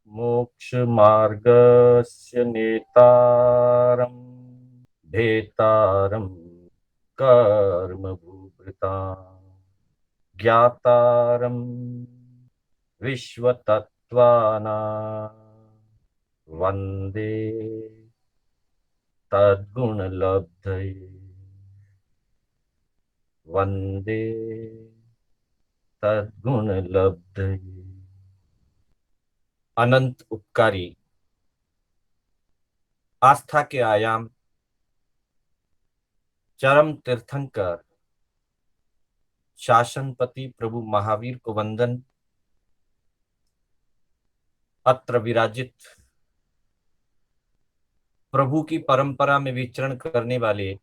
मोक्षमार्गस्य नेतारम् भेतारम् कर्मभूभृताम् ज्ञातारम् विश्वतत्त्वानां वन्दे तद्गुणलब्धये वन्दे तद्गुणलब्धये। अनंत उपकारी, आस्था के आयाम, चरम तीर्थंकर, शासनपति प्रभु महावीर को वंदन। अत्र विराजित प्रभु की परंपरा में विचरण करने वाले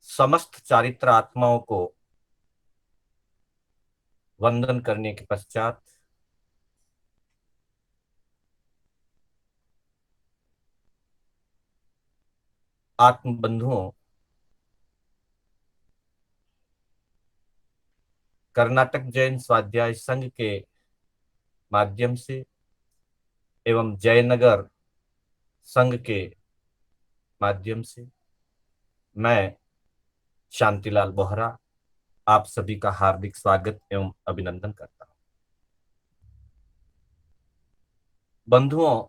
समस्त चारित्र आत्माओं को वंदन करने के पश्चात आत्म बंधुओं, कर्नाटक जैन स्वाध्याय संघ के माध्यम से एवं जयनगर संघ के माध्यम से मैं शांतिलाल बोहरा आप सभी का हार्दिक स्वागत एवं अभिनंदन करता हूं। बंधुओं,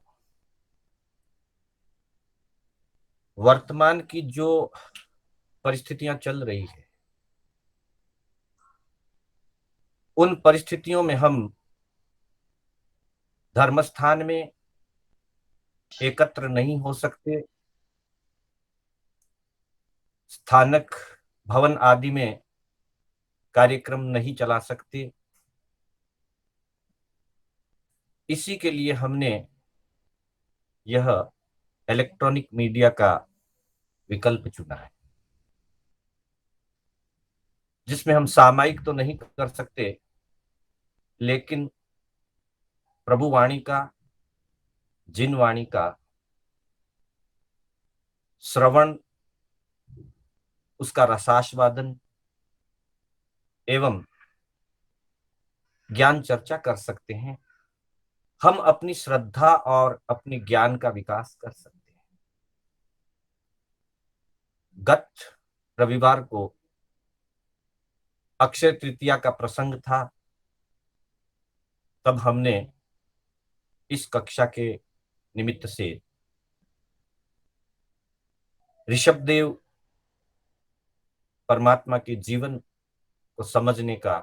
वर्तमान की जो परिस्थितियां चल रही है, उन परिस्थितियों में हम धर्मस्थान में एकत्र नहीं हो सकते, स्थानक भवन आदि में कार्यक्रम नहीं चला सकते। इसी के लिए हमने यह इलेक्ट्रॉनिक मीडिया का विकल्प चुना है, जिसमें हम सामायिक तो नहीं कर सकते, लेकिन प्रभु वाणी का, जिन वाणी का श्रवण, उसका रसास्वादन एवं ज्ञान चर्चा कर सकते हैं। हम अपनी श्रद्धा और अपने ज्ञान का विकास कर सकते हैं। गत रविवार को अक्षय तृतीया का प्रसंग था, तब हमने इस कक्षा के निमित्त से ऋषभदेव परमात्मा के जीवन को समझने का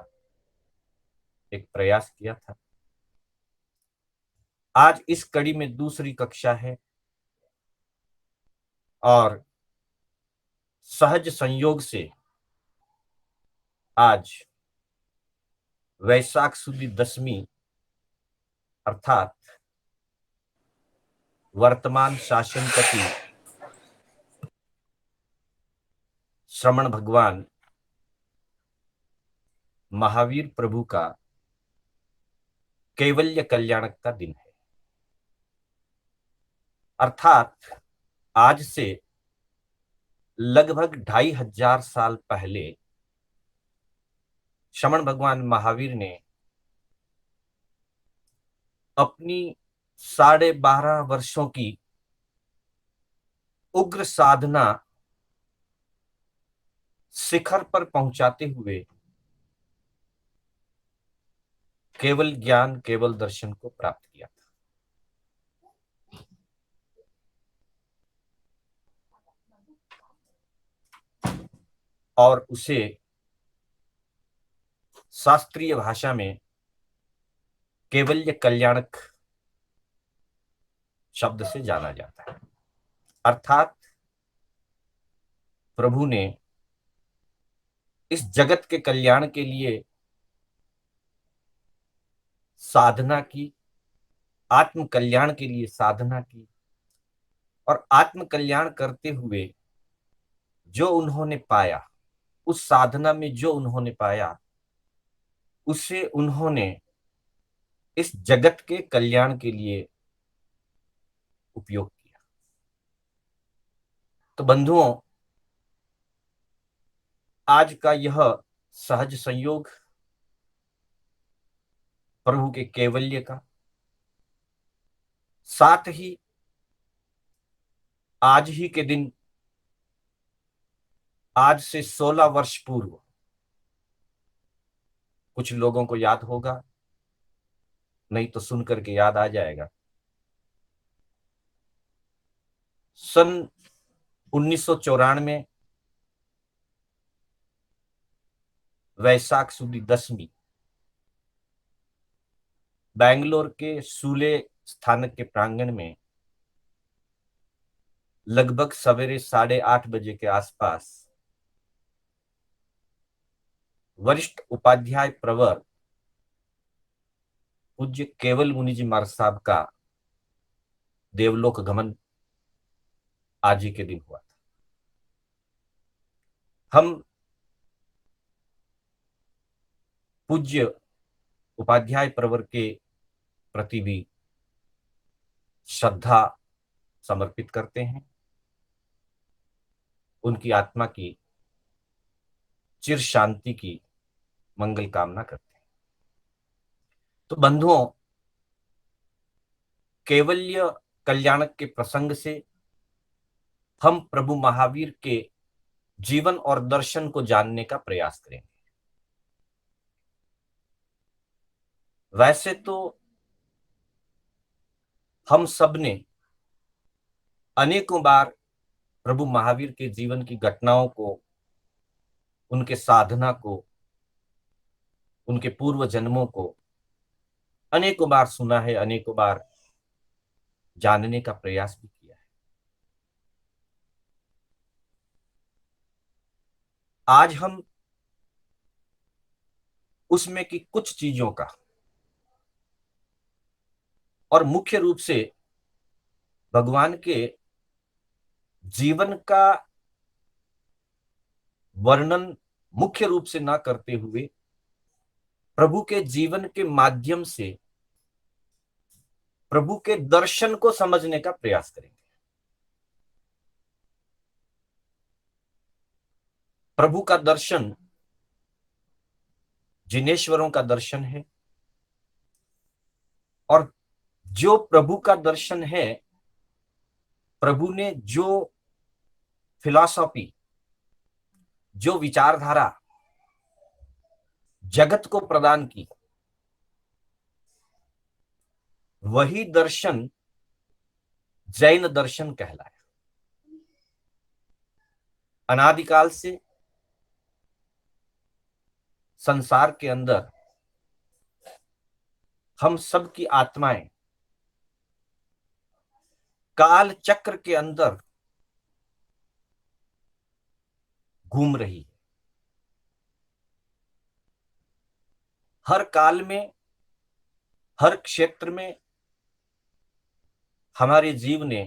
एक प्रयास किया था। आज इस कड़ी में दूसरी कक्षा है और सहज संयोग से आज वैशाख सुदी दशमी अर्थात वर्तमान शासनपति श्रमण भगवान महावीर प्रभु का कैवल्य कल्याणक का दिन है। अर्थात आज से लगभग 2500 साल पहले श्रमण भगवान महावीर ने अपनी 12.5 वर्षों की उग्र साधना शिखर पर पहुंचाते हुए केवल ज्ञान, केवल दर्शन को प्राप्त किया था। और उसे शास्त्रीय भाषा में कैवल्य कल्याणक शब्द से जाना जाता है। अर्थात प्रभु ने इस जगत के कल्याण के लिए साधना की, आत्म कल्याण के लिए साधना की, और आत्म कल्याण करते हुए जो उन्होंने पाया, उस साधना में जो उन्होंने पाया, उसे उन्होंने इस जगत के कल्याण के लिए उपयोग किया। तो बंधुओं, आज का यह सहज संयोग प्रभु के कैवल्य का, साथ ही आज ही के दिन, आज से 16 वर्ष पूर्व, कुछ लोगों को याद होगा, नहीं तो सुन करके याद आ जाएगा। सन 1994 वैशाख सुदी 10वीं, बैंगलोर के सूले स्थानक के प्रांगण में लगभग सवेरे 8:30 बजे के आसपास वरिष्ठ उपाध्याय प्रवर पूज्य केवल मुनि जी महाराज साहब का देवलोक गमन आज ही के दिन हुआ था। हम पूज्य उपाध्याय प्रवर के प्रति भी श्रद्धा समर्पित करते हैं, उनकी आत्मा की चिर शांति की मंगल कामना करते हैं। तो बंधुओं, कैवल्य कल्याणक के प्रसंग से हम प्रभु महावीर के जीवन और दर्शन को जानने का प्रयास करेंगे। वैसे तो हम सब ने अनेकों बार प्रभु महावीर के जीवन की घटनाओं को, उनके साधना को, उनके पूर्व जन्मों को अनेकों बार सुना है, अनेकों बार जानने का प्रयास भी किया है। आज हम उसमें की कुछ चीजों का, और मुख्य रूप से भगवान के जीवन का वर्णन मुख्य रूप से ना करते हुए प्रभु के जीवन के माध्यम से प्रभु के दर्शन को समझने का प्रयास करेंगे। प्रभु का दर्शन जिनेश्वरों का दर्शन है, और जो प्रभु का दर्शन है, प्रभु ने जो फिलॉसफी, जो विचारधारा जगत को प्रदान की, वही दर्शन जैन दर्शन कहलाया। अनादिकाल से संसार के अंदर हम सब की आत्माएं काल चक्र के अंदर घूम रही है। हर काल में, हर क्षेत्र में हमारे जीव ने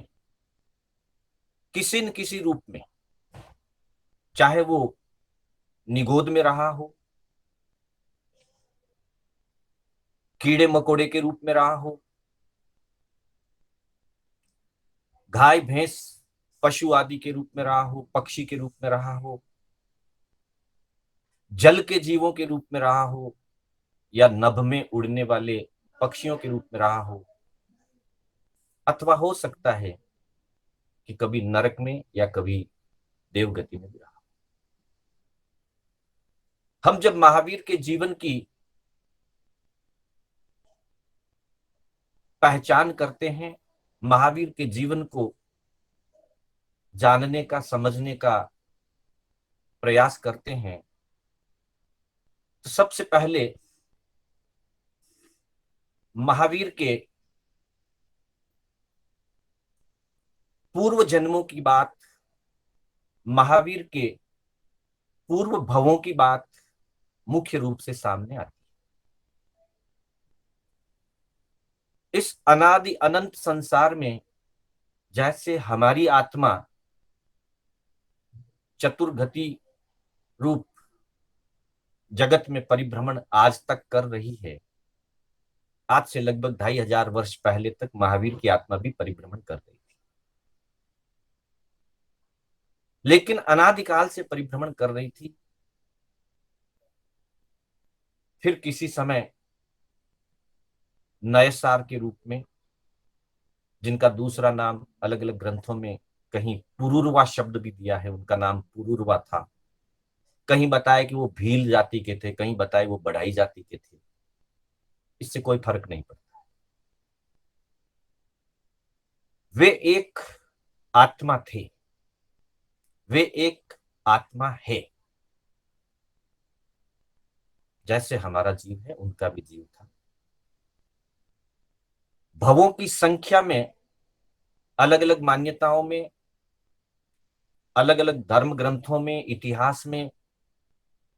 किसी न किसी रूप में, चाहे वो निगोद में रहा हो, कीड़े मकोड़े के रूप में रहा हो, गाय भैंस पशु आदि के रूप में रहा हो, पक्षी के रूप में रहा हो, जल के जीवों के रूप में रहा हो, या नभ में उड़ने वाले पक्षियों के रूप में रहा हो, अथवा हो सकता है कि कभी नरक में या कभी देवगति में भी रहा। हम जब महावीर के जीवन की पहचान करते हैं, महावीर के जीवन को जानने का, समझने का प्रयास करते हैं, तो सबसे पहले महावीर के पूर्व जन्मों की बात, महावीर के पूर्व भवों की बात मुख्य रूप से सामने आती है। इस अनादि अनंत संसार में जैसे हमारी आत्मा चतुर्गति रूप जगत में परिभ्रमण आज तक कर रही है, आज से लगभग 2500 वर्ष पहले तक महावीर की आत्मा भी परिभ्रमण कर रही थी, लेकिन अनादिकाल से परिभ्रमण कर रही थी। फिर किसी समय नए सार के रूप में, जिनका दूसरा नाम अलग अलग ग्रंथों में कहीं पुरूरवा शब्द भी दिया है, उनका नाम पुरूरवा था। कहीं बताया कि वो भील जाति के थे, कहीं बताए वो बढ़ाई जाति के थे। इससे कोई फर्क नहीं पड़ता। वे एक आत्मा थे, वे एक आत्मा है। जैसे हमारा जीव है, उनका भी जीव था। भवों की संख्या में, अलग अलग मान्यताओं में, अलग अलग धर्म ग्रंथों में, इतिहास में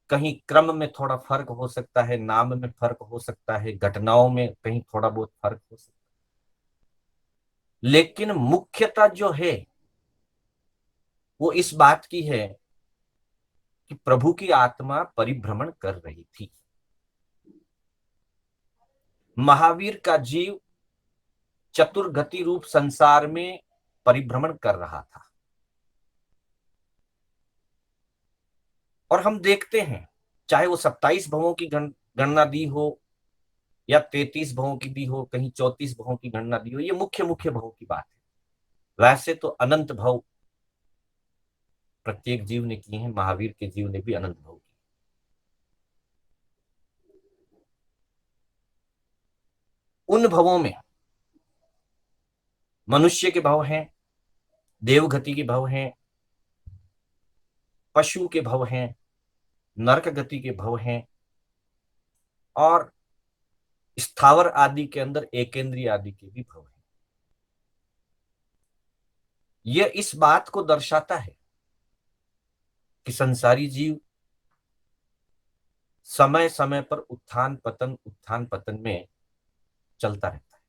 कहीं क्रम में थोड़ा फर्क हो सकता है, नाम में फर्क हो सकता है, घटनाओं में कहीं थोड़ा बहुत फर्क हो सकता है, लेकिन मुख्यता जो है वो इस बात की है कि प्रभु की आत्मा परिभ्रमण कर रही थी। महावीर का जीव चतुर्गति रूप संसार में परिभ्रमण कर रहा था। और हम देखते हैं, चाहे वो 27 भवों की गणना दी हो या 33 भवों की दी हो, कहीं 34 भवों की गणना दी हो, ये मुख्य मुख्य भवों की बात है। वैसे तो अनंत भव प्रत्येक जीव ने किए हैं, महावीर के जीव ने भी अनंत भव किए। उन भवों में मनुष्य के भव हैं, देवगति के भव हैं, पशु के भव हैं, नरक गति के भव हैं, और स्थावर आदि के अंदर एकेंद्रीय आदि के भी भव हैं। यह इस बात को दर्शाता है कि संसारी जीव समय समय पर उत्थान पतन में चलता रहता है।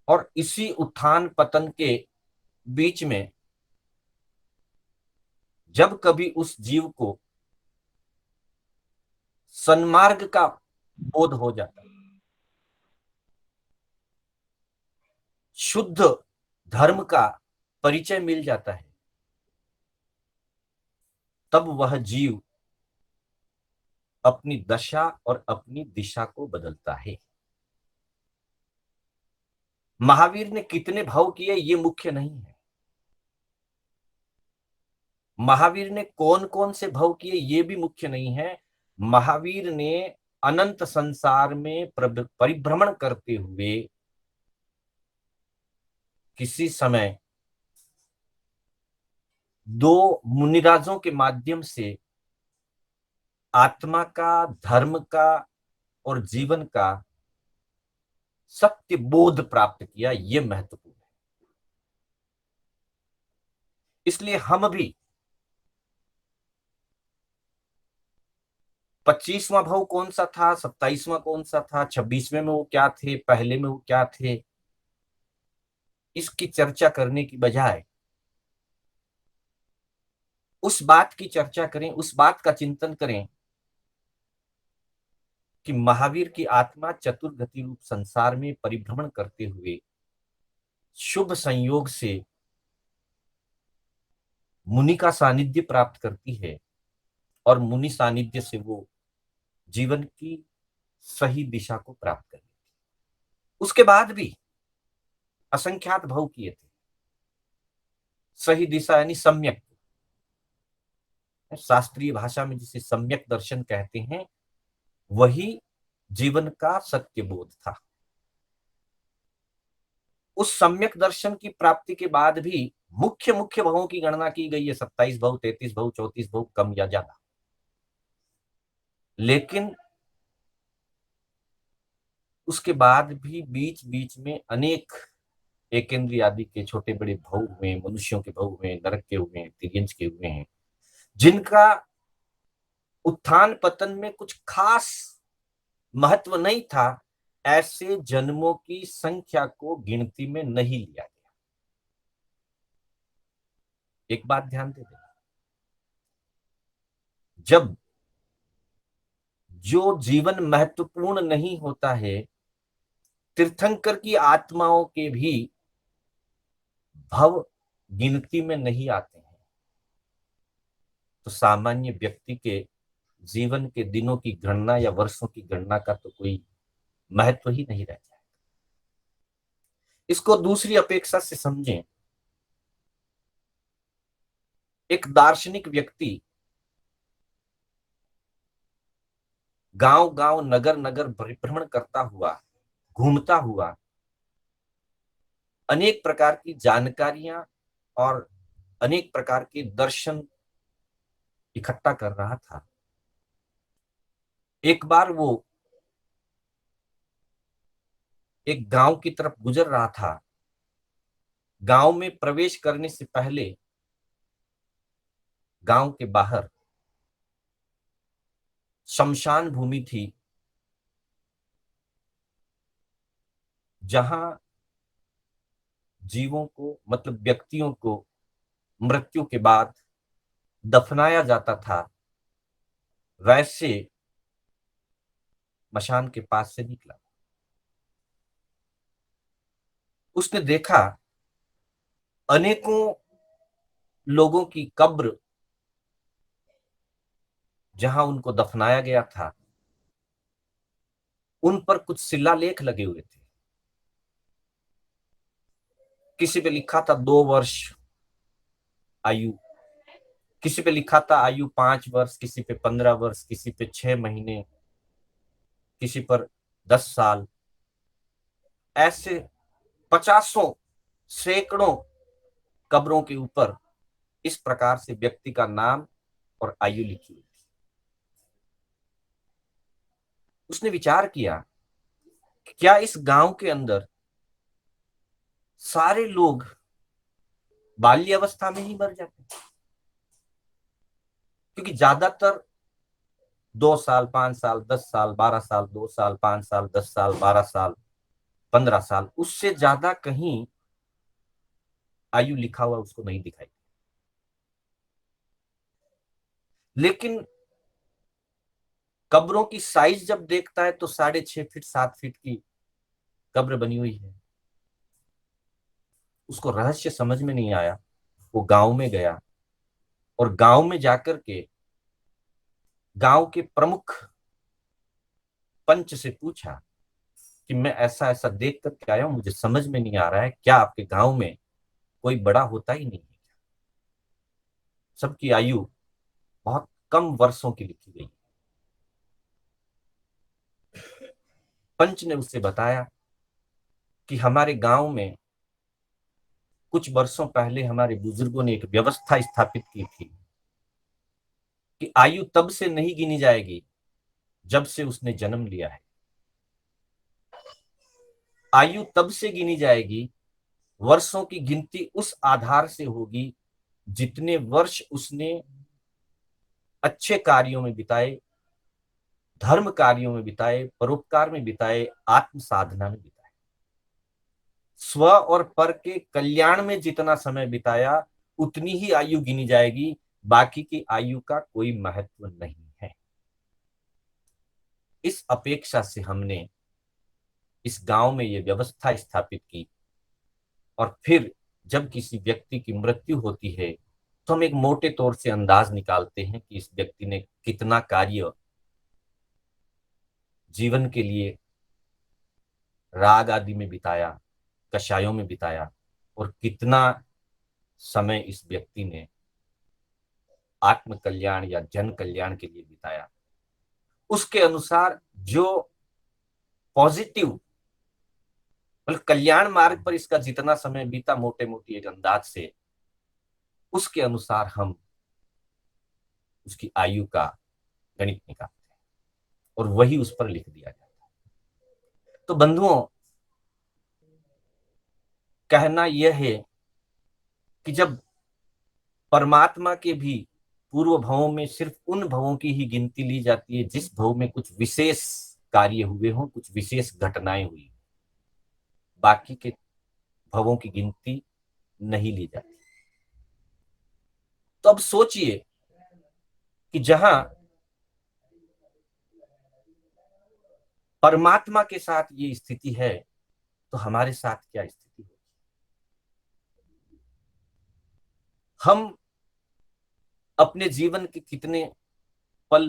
और इसी उत्थान पतन के बीच में जब कभी उस जीव को सन्मार्ग का बोध हो जाता है, शुद्ध धर्म का परिचय मिल जाता है, तब वह जीव अपनी दशा और अपनी दिशा को बदलता है। महावीर ने कितने भाव किए ये मुख्य नहीं है। महावीर ने कौन कौन से भव किए ये भी मुख्य नहीं है। महावीर ने अनंत संसार में परिभ्रमण करते हुए किसी समय दो मुनिराजों के माध्यम से आत्मा का, धर्म का और जीवन का सत्य बोध प्राप्त किया। यह महत्वपूर्ण है। इसलिए हम भी 25वां भव कौन सा था, 27वां कौन सा था, 26वें में वो क्या थे, पहले में वो क्या थे, इसकी चर्चा करने की बजाय उस बात की चर्चा करें, उस बात का चिंतन करें कि महावीर की आत्मा चतुर्गति रूप संसार में परिभ्रमण करते हुए शुभ संयोग से मुनि का सानिध्य प्राप्त करती है, और मुनि सानिध्य से वो जीवन की सही दिशा को प्राप्त कर लेती। उसके बाद भी असंख्यात भव किए थे। सही दिशा यानी सम्यक, शास्त्रीय भाषा में जिसे सम्यक दर्शन कहते हैं, वही जीवन का सत्य बोध था। उस सम्यक दर्शन की प्राप्ति के बाद भी मुख्य मुख्य भवों की गणना की गई है, 27 भव, 33 भव, 34 भव, कम या ज्यादा। लेकिन उसके बाद भी बीच बीच में अनेक एकेंद्रीय आदि के छोटे बड़े भव हुए, मनुष्यों के भव हुए, नरक के हुए, तिर्यंच के हुए हैं, जिनका उत्थान पतन में कुछ खास महत्व नहीं था। ऐसे जन्मों की संख्या को गिनती में नहीं लिया गया। एक बात ध्यान दे देना, जब जो जीवन महत्वपूर्ण नहीं होता है, तीर्थंकर की आत्माओं के भी भव गिनती में नहीं आते हैं, तो सामान्य व्यक्ति के जीवन के दिनों की गणना या वर्षों की गणना का तो कोई महत्व ही नहीं रह जाए। इसको दूसरी अपेक्षा से समझें। एक दार्शनिक व्यक्ति गांव गांव नगर नगर परिभ्रमण करता हुआ, घूमता हुआ अनेक प्रकार की जानकारियां और अनेक प्रकार के दर्शन इकट्ठा कर रहा था। एक बार वो एक गांव की तरफ गुजर रहा था। गांव में प्रवेश करने से पहले गांव के बाहर शमशान भूमि थी, जहां जीवों को, मतलब व्यक्तियों को मृत्यु के बाद दफनाया जाता था। वैसे मशान के पास से निकला। उसने देखा अनेकों लोगों की कब्र जहां उनको दफनाया गया था, उन पर कुछ शिलालेख लगे हुए थे। किसी पे लिखा था 2 वर्ष आयु, किसी पे लिखा था आयु 5 वर्ष, किसी पे 15 वर्ष, किसी पे 6 महीने, किसी पर 10 साल। ऐसे पचासों, सैकड़ों कब्रों के ऊपर इस प्रकार से व्यक्ति का नाम और आयु लिखी हुई थी। उसने विचार किया कि क्या इस गांव के अंदर सारे लोग बाल्यावस्था में ही मर जाते हैं? क्योंकि ज्यादातर 2 साल, 5 साल, 10 साल, 12 साल, 2 साल, 5 साल, 10 साल, 12 साल, 15 साल, उससे ज्यादा कहीं आयु लिखा हुआ उसको नहीं दिखाई। लेकिन कब्रों की साइज जब देखता है तो 6.5 फीट 7 फीट की कब्र बनी हुई है। उसको रहस्य समझ में नहीं आया। वो गांव में गया और गांव में जाकर के गांव के प्रमुख पंच से पूछा कि मैं ऐसा ऐसा देख करके आया हूं, मुझे समझ में नहीं आ रहा है, क्या आपके गांव में कोई बड़ा होता ही नहीं है? सबकी आयु बहुत कम वर्षों की लिखी गई। पंच ने उससे बताया कि हमारे गांव में कुछ वर्षों पहले हमारे बुजुर्गों ने एक व्यवस्था स्थापित की थी कि आयु तब से नहीं गिनी जाएगी जब से उसने जन्म लिया है। आयु तब से गिनी जाएगी, वर्षों की गिनती उस आधार से होगी जितने वर्ष उसने अच्छे कार्यों में बिताए, धर्म कार्यों में बिताए, परोपकार में बिताए, आत्म साधना में बिताए। स्व और पर के कल्याण में जितना समय बिताया उतनी ही आयु गिनी जाएगी, बाकी की आयु का कोई महत्व नहीं है। इस अपेक्षा से हमने इस गांव में ये व्यवस्था स्थापित की। और फिर जब किसी व्यक्ति की मृत्यु होती है तो हम एक मोटे तौर से अंदाज निकालते हैं कि इस व्यक्ति ने कितना कार्य जीवन के लिए राग आदि में बिताया, कषायों में बिताया, और कितना समय इस व्यक्ति ने आत्म कल्याण या जन कल्याण के लिए बिताया। उसके अनुसार जो पॉजिटिव, मतलब कल्याण मार्ग पर इसका जितना समय बीता, मोटे मोटी एक अंदाज से उसके अनुसार हम उसकी आयु का गणित निकालते हैं और वही उस पर लिख दिया जाता है। तो बंधुओं, कहना यह है कि जब परमात्मा के भी पूर्व भवों में सिर्फ उन भवों की ही गिनती ली जाती है जिस भव में कुछ विशेष कार्य हुए हों, कुछ विशेष घटनाएं हुई, बाकी के भवों की गिनती नहीं ली जाती। तो अब सोचिए कि जहां परमात्मा के साथ ये स्थिति है तो हमारे साथ क्या स्थिति है? हम अपने जीवन के कितने पल,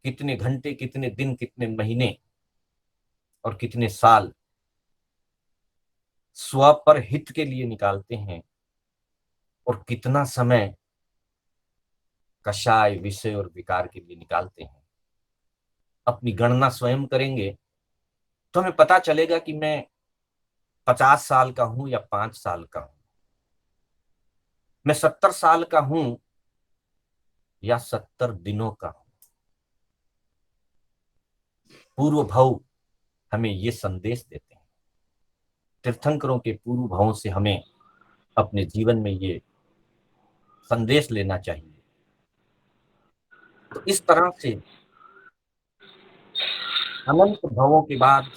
कितने घंटे, कितने दिन, कितने महीने और कितने साल स्व पर हित के लिए निकालते हैं और कितना समय कषाय विषय और विकार के लिए निकालते हैं। अपनी गणना स्वयं करेंगे तो हमें पता चलेगा कि मैं 50 साल का हूं या 5 साल का हूं, मैं 70 साल का हूं या 70 दिनों का हूं। पूर्व भव हमें ये संदेश देते हैं। तीर्थंकरों के पूर्व भवों से हमें अपने जीवन में ये संदेश लेना चाहिए। तो इस तरह से अनंत भवों के बाद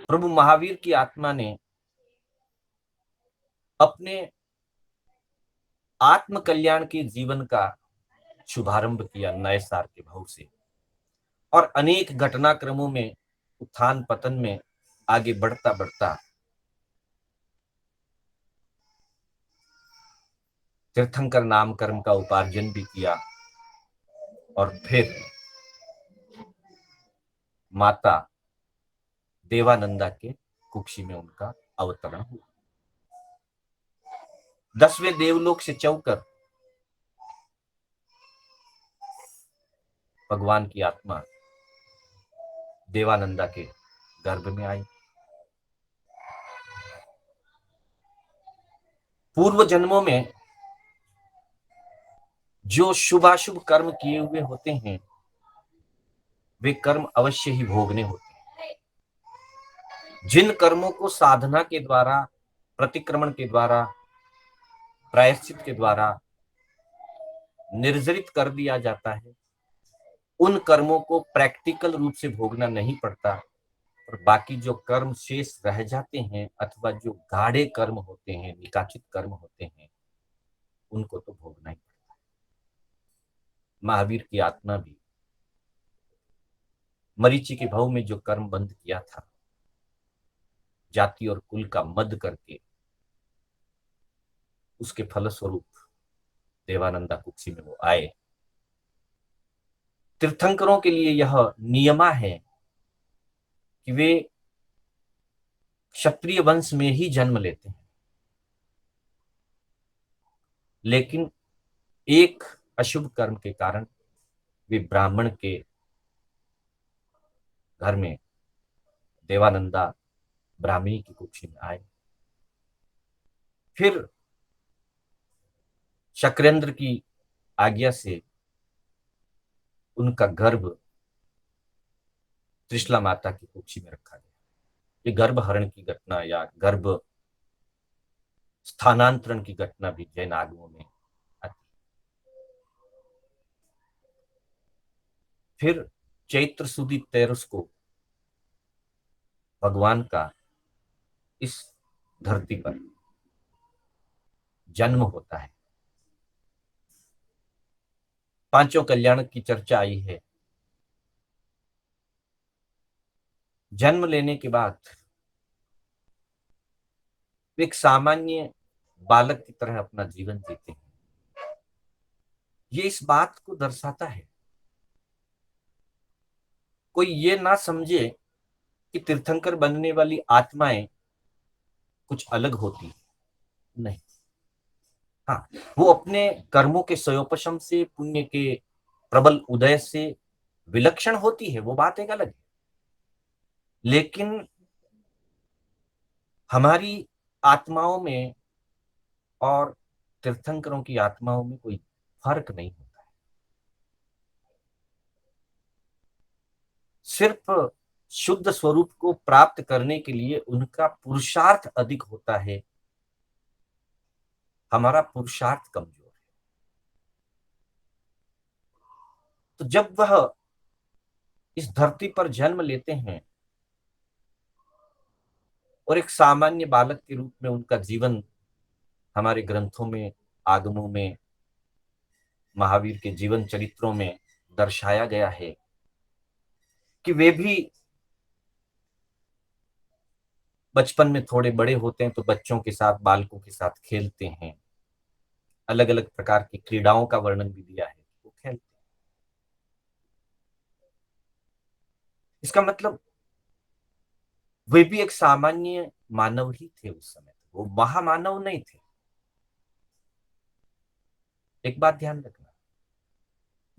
प्रभु महावीर की आत्मा ने अपने आत्म कल्याण के जीवन का शुभारंभ किया नए सार के भाव से, और अनेक घटनाक्रमों में उत्थान पतन में आगे बढ़ता बढ़ता तीर्थंकर नाम कर्म का उपार्जन भी किया और फिर माता देवानंदा के कुक्षी में उनका अवतरण हुआ। 10वें देवलोक से चौकर भगवान की आत्मा देवानंदा के गर्भ में आई। पूर्व जन्मों में जो शुभाशुभ कर्म किए हुए होते हैं वे कर्म अवश्य ही भोगने होते हैं। जिन कर्मों को साधना के द्वारा, प्रतिक्रमण के द्वारा, प्रायश्चित के द्वारा निर्जरित कर दिया जाता है, उन कर्मों को प्रैक्टिकल रूप से भोगना नहीं पड़ता, और बाकी जो कर्म शेष रह जाते हैं अथवा जो गाढ़े कर्म होते हैं, निकाचित कर्म होते हैं, उनको तो भोगना ही पड़ता है। महावीर की आत्मा भी मरीचि के भव में जो कर्म बंद किया था, जाति और कुल का मद करके, उसके फलस्वरूप देवानंदा कुक्षी में वो आए। तीर्थंकरों के लिए यह नियमा है कि वे क्षत्रिय वंश में ही जन्म लेते हैं, लेकिन एक अशुभ कर्म के कारण वे ब्राह्मण के घर में, देवानंदा ब्राह्मणी की कुक्षी में आए। फिर शक्रेंद्र की आज्ञा से उनका गर्भ त्रिशला माता की कुक्षी में रखा गया। ये गर्भ हरण की घटना या गर्भ स्थानांतरण की घटना भी जैन आगमों में आती। फिर चैत्र सुदी 13 को भगवान का इस धरती पर जन्म होता है। पांचों कल्याण की चर्चा आई है। जन्म लेने के बाद वे एक सामान्य बालक की तरह अपना जीवन जीते हैं। ये इस बात को दर्शाता है, कोई ये ना समझे कि तीर्थंकर बनने वाली आत्माएं कुछ अलग होती, नहीं। हाँ, वो अपने कर्मों के सयोपशम से, पुण्य के प्रबल उदय से विलक्षण होती है, वो बात एक अलग है। लेकिन हमारी आत्माओं में और तीर्थंकरों की आत्माओं में कोई फर्क नहीं होता है। सिर्फ शुद्ध स्वरूप को प्राप्त करने के लिए उनका पुरुषार्थ अधिक होता है, हमारा पुरुषार्थ कमजोर है। तो जब वह इस धरती पर जन्म लेते हैं और एक सामान्य बालक के रूप में उनका जीवन हमारे ग्रंथों में, आगमों में, महावीर के जीवन चरित्रों में दर्शाया गया है कि वे भी बचपन में थोड़े बड़े होते हैं तो बच्चों के साथ, बालकों के साथ खेलते हैं। अलग अलग प्रकार की क्रीड़ाओं का वर्णन भी दिया है, वो खेलते हैं। इसका मतलब वे भी एक सामान्य मानव ही थे उस समय, वो महामानव नहीं थे। एक बात ध्यान रखना,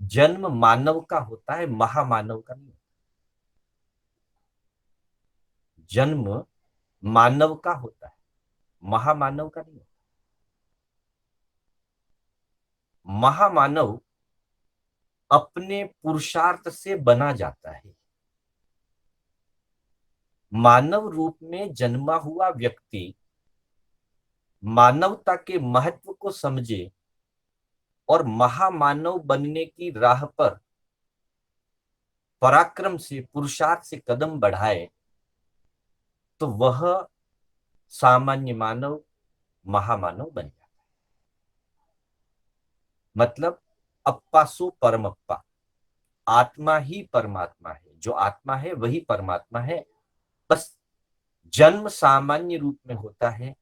जन्म मानव का होता है, महामानव का नहीं। जन्म मानव का होता है, महामानव का नहीं। महामानव अपने पुरुषार्थ से बना जाता है। मानव रूप में जन्मा हुआ व्यक्ति मानवता के महत्व को समझे और महामानव बनने की राह पर पराक्रम से, पुरुषार्थ से कदम बढ़ाए, तो वह सामान्य मानव महामानव बन जाता है। मतलब अप्पा सो परमप्पा, आत्मा ही परमात्मा है, जो आत्मा है वही परमात्मा है। बस जन्म सामान्य रूप में होता है,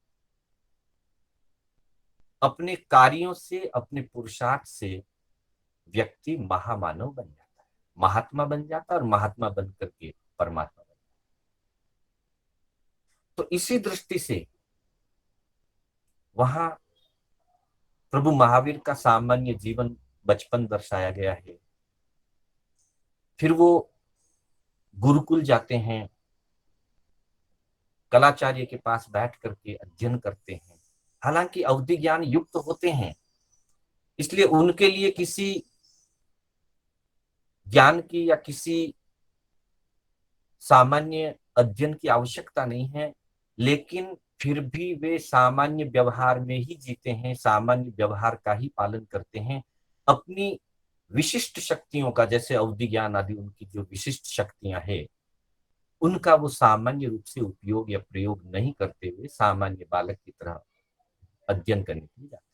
अपने कार्यों से, अपने पुरुषार्थ से व्यक्ति महामानव बन जाता है, महात्मा बन जाता है, और महात्मा बन करके परमात्मा बन जाता है। तो इसी दृष्टि से वहां प्रभु महावीर का सामान्य जीवन, बचपन दर्शाया गया है। फिर वो गुरुकुल जाते हैं, कलाचार्य के पास बैठ करके अध्ययन करते हैं। हालांकि अवधि ज्ञान युक्त होते हैं, इसलिए उनके लिए किसी ज्ञान की या किसी सामान्य अध्ययन की आवश्यकता नहीं है, लेकिन फिर भी वे सामान्य व्यवहार में ही जीते हैं, सामान्य व्यवहार का ही पालन करते हैं। अपनी विशिष्ट शक्तियों का, जैसे अवधि ज्ञान आदि उनकी जो विशिष्ट शक्तियां हैं, उनका वो सामान्य रूप से उपयोग या प्रयोग नहीं करते हुए सामान्य बालक की तरह अध्ययन करने के लिए जाते।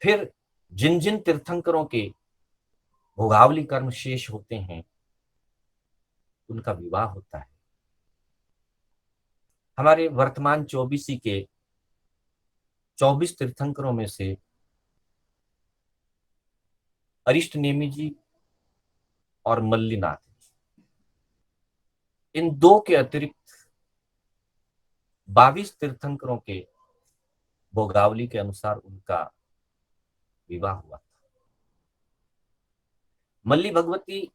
फिर जिन जिन तीर्थंकरों के भोगावली कर्म शेष होते हैं, उनका विवाह होता है। हमारे वर्तमान 24 के 24 तीर्थंकरों में से अरिष्ट नेमि जी और मल्लीनाथ, इन दो के अतिरिक्त 22 तीर्थंकरों के भोगावली के अनुसार उनका विवाह हुआ। मल्ली भगवती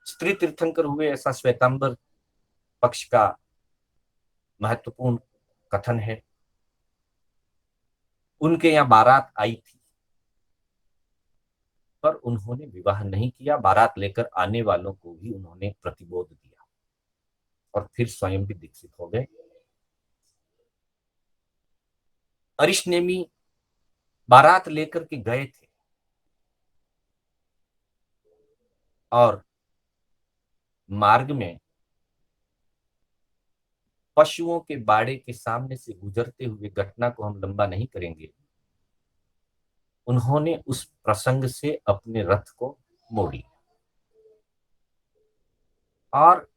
स्त्री तीर्थंकर हुए, ऐसा श्वेतांबर पक्ष का महत्वपूर्ण कथन है। उनके यहाँ बारात आई थी, पर उन्होंने विवाह नहीं किया। बारात लेकर आने वालों को भी उन्होंने प्रतिबोध दिया और फिर स्वयं भी दीक्षित हो गए। अरिष्ट नेमि बारात लेकर के गए थे और मार्ग में पशुओं के बाड़े के सामने से गुजरते हुए, घटना को हम लंबा नहीं करेंगे, उन्होंने उस प्रसंग से अपने रथ को मोड़ लिया और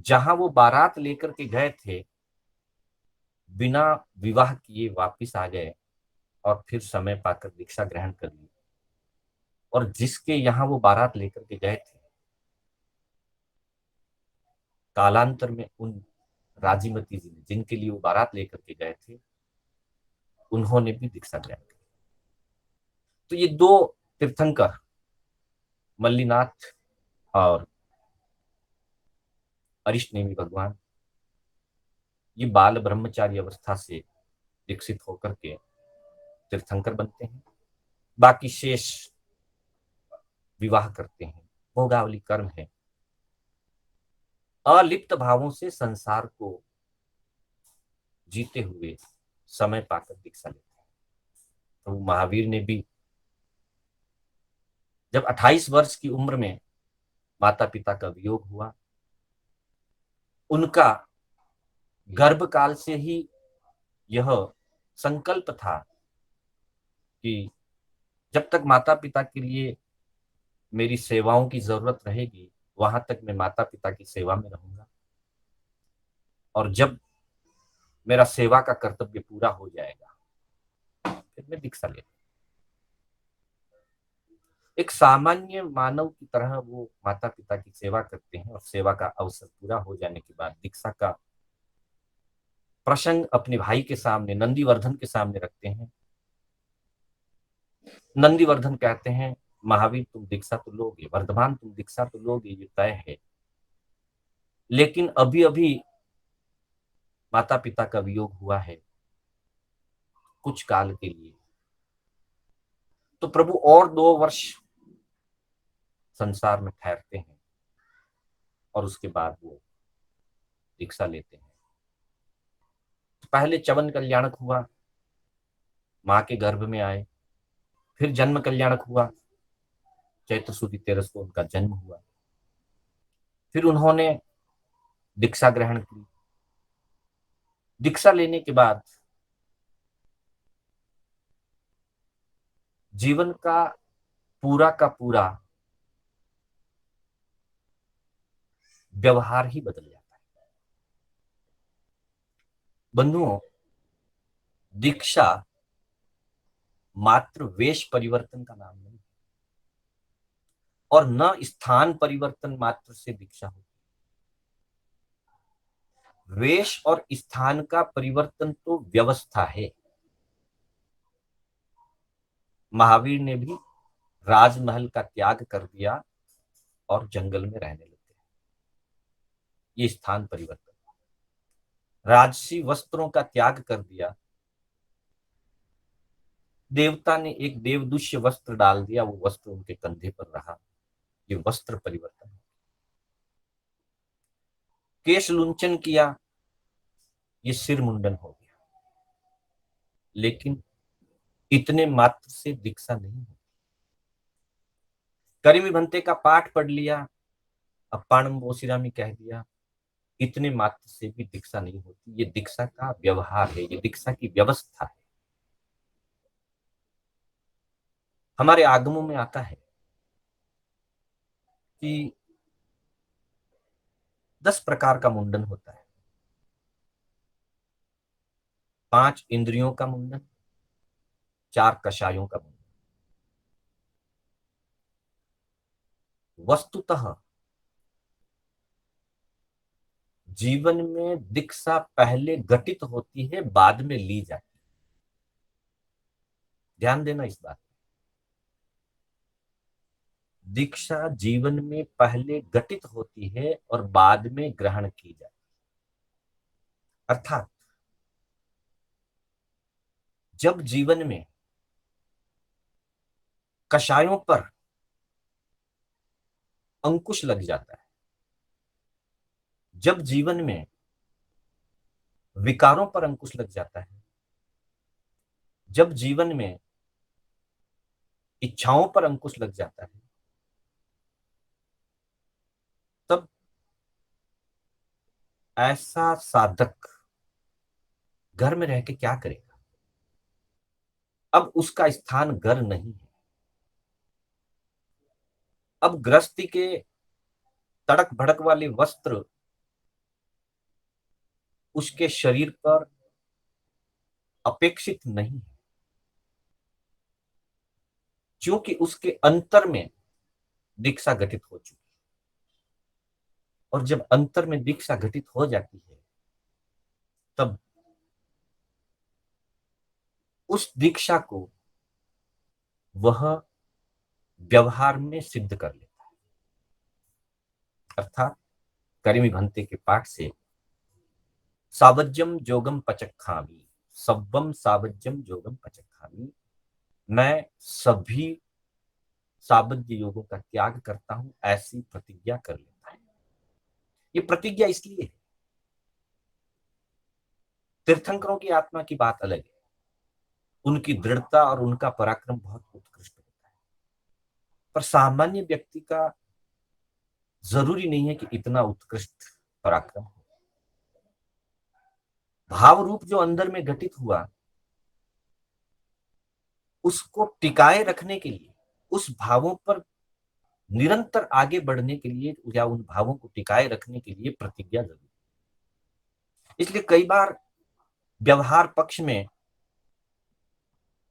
जहां वो बारात लेकर के गए थे, बिना विवाह किए वापिस आ गए और फिर समय पाकर दीक्षा ग्रहण कर ली। और जिसके यहाँ वो बारात लेकर के गए थे, कालांतर में उन राजीमती जी ने, जिनके लिए वो बारात लेकर के गए थे, उन्होंने भी दीक्षा ग्रहण की। तो ये दो तीर्थंकर, मल्लीनाथ और अरिष्ट नेमि भगवान, ये बाल ब्रह्मचारी अवस्था से दीक्षित होकर के तीर्थंकर बनते हैं। बाकी शेष विवाह करते हैं, भोगावली कर्म है। अलिप्त भावों से संसार को जीते हुए समय पाकर दीक्षा लेते हैं। तो महावीर ने भी जब 28 वर्ष की उम्र में माता पिता का वियोग हुआ, उनका गर्भकाल से ही यह संकल्प था कि जब तक माता पिता के लिए मेरी सेवाओं की जरूरत रहेगी, वहां तक मैं माता पिता की सेवा में रहूंगा, और जब मेरा सेवा का कर्तव्य पूरा हो जाएगा, फिर मैं दीक्षा ले। एक सामान्य मानव की तरह वो माता पिता की सेवा करते हैं और सेवा का अवसर पूरा हो जाने के बाद दीक्षा का प्रसंग अपने भाई के सामने, नंदीवर्धन के सामने रखते हैं। नंदीवर्धन कहते हैं, महावीर तुम दीक्षा तो लोगे, वर्धमान तुम दीक्षा तो लोगे, ये तय है, लेकिन अभी अभी माता पिता का वियोग हुआ है कुछ काल के लिए, तो प्रभु और 2 वर्ष संसार में ठहरते हैं और उसके बाद वो दीक्षा लेते हैं। तो पहले च्यवन कल्याणक हुआ, माँ के गर्भ में आए, फिर जन्म कल्याणक हुआ, चैत्र शुक्ल 13 को उनका जन्म हुआ, फिर उन्होंने दीक्षा ग्रहण की। दीक्षा लेने के बाद जीवन का पूरा व्यवहार ही बदल जाता है। बंधुओं, दीक्षा मात्र वेश परिवर्तन का नाम नहीं, और न स्थान परिवर्तन मात्र से दीक्षा होती। वेश और स्थान का परिवर्तन तो व्यवस्था है। महावीर ने भी राजमहल का त्याग कर दिया और जंगल में रहने लगे, ये स्थान परिवर्तन। राजसी वस्त्रों का त्याग कर दिया, देवता ने एक देवदुष्य वस्त्र डाल दिया, वो वस्त्र उनके कंधे पर रहा, ये वस्त्र परिवर्तन। केश लुंचन किया, ये सिर मुंडन हो गया, लेकिन इतने मात्र से दीक्षा नहीं होती। करीमी भंते का पाठ पढ़ लिया, अब पाणम बोसिरामी कह दिया, इतने मात्र से भी दीक्षा नहीं होती। ये दीक्षा का व्यवहार है, ये दीक्षा की व्यवस्था है। हमारे आगमों में आता है कि 10 प्रकार का मुंडन होता है। 5 इंद्रियों का मुंडन, 4 कषायों का मुंडन। वस्तुतः जीवन में दीक्षा पहले घटित होती है, बाद में ली जाती है। ध्यान देना इस बात। दीक्षा जीवन में पहले घटित होती है और बाद में ग्रहण की जाती है। अर्थात जब जीवन में कषायों पर अंकुश लग जाता है, जब जीवन में विकारों पर अंकुश लग जाता है, जब जीवन में इच्छाओं पर अंकुश लग जाता है, तब ऐसा साधक घर में रह के क्या करेगा? अब उसका स्थान घर नहीं है। अब गृहस्थी के तड़क भड़क वाले वस्त्र उसके शरीर पर अपेक्षित नहीं है, क्योंकि उसके अंतर में दीक्षा घटित हो चुकी है। और जब अंतर में दीक्षा घटित हो जाती है, तब उस दीक्षा को वह व्यवहार में सिद्ध कर लेता है। अर्थात करीमी भंते के पाठ से सावज्यम जोगम पचखामी, सब्बम सावज्यम जोगम पचखामी, मैं सभी सावज्य योगों का त्याग करता हूं, ऐसी प्रतिज्ञा कर लेता है। ये प्रतिज्ञा इसलिए है, तीर्थंकरों की आत्मा की बात अलग है, उनकी दृढ़ता और उनका पराक्रम बहुत उत्कृष्ट होता है। पर सामान्य व्यक्ति का जरूरी नहीं है कि इतना उत्कृष्ट पराक्रम हो। भाव रूप जो अंदर में घटित हुआ, उसको टिकाए रखने के लिए, उस भावों पर निरंतर आगे बढ़ने के लिए, या उन भावों को टिकाए रखने के लिए प्रतिज्ञा जरूरी है। इसलिए कई बार व्यवहार पक्ष में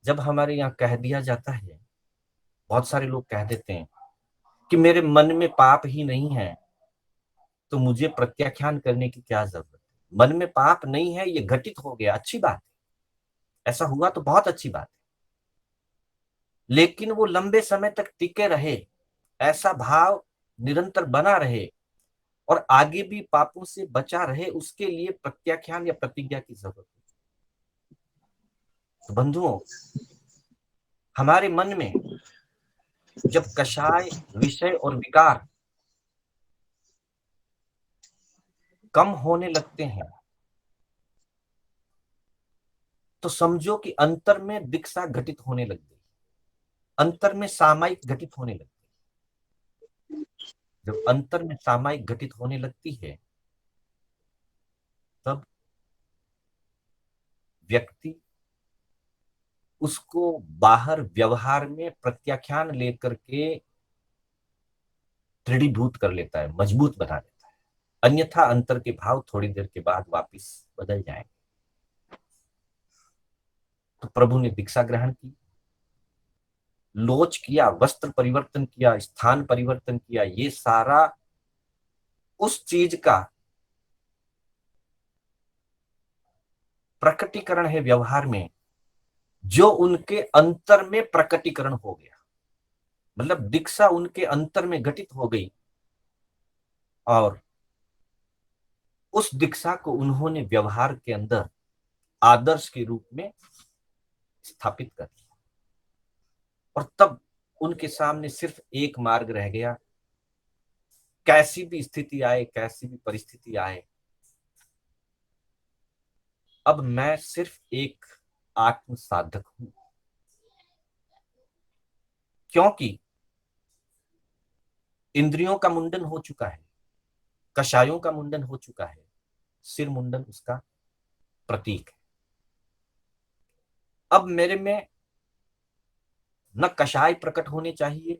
जब हमारे यहाँ कह दिया जाता है बहुत सारे लोग कह देते हैं कि मेरे मन में पाप ही नहीं है तो मुझे प्रत्याख्यान करने की क्या जरूरत है। मन में पाप नहीं है, ये घटित हो गया, अच्छी बात है, ऐसा हुआ तो बहुत अच्छी बात है, लेकिन वो लंबे समय तक टिके रहे, ऐसा भाव निरंतर बना रहे और आगे भी पापों से बचा रहे, उसके लिए प्रत्याख्यान या प्रतिज्ञा की जरूरत है। तो बंधुओं, हमारे मन में जब कषाय, विषय और विकार कम होने लगते हैं तो समझो कि अंतर में दीक्षा घटित होने लग गई, अंतर में सामायिक घटित होने लगती है। जब अंतर में सामायिक घटित होने लगती है तब व्यक्ति उसको बाहर व्यवहार में प्रत्याख्यान लेकर के दृढ़ीभूत कर लेता है, मजबूत बना देता है, अन्यथा अंतर के भाव थोड़ी देर के बाद वापिस बदल जाएंगे। तो प्रभु ने दीक्षा ग्रहण की, लोच किया, वस्त्र परिवर्तन किया, स्थान परिवर्तन किया, ये सारा उस चीज का प्रकटीकरण है व्यवहार में जो उनके अंतर में प्रकटीकरण हो गया। मतलब दीक्षा उनके अंतर में घटित हो गई और उस दीक्षा को उन्होंने व्यवहार के अंदर आदर्श के रूप में स्थापित कर दिया। और तब उनके सामने सिर्फ एक मार्ग रह गया, कैसी भी स्थिति आए, कैसी भी परिस्थिति आए, अब मैं सिर्फ एक आत्म साधक हूं, क्योंकि इंद्रियों का मुंडन हो चुका है, कषायों का मुंडन हो चुका है, सिर मुंडन उसका प्रतीक है। अब मेरे में न कषाय प्रकट होने चाहिए,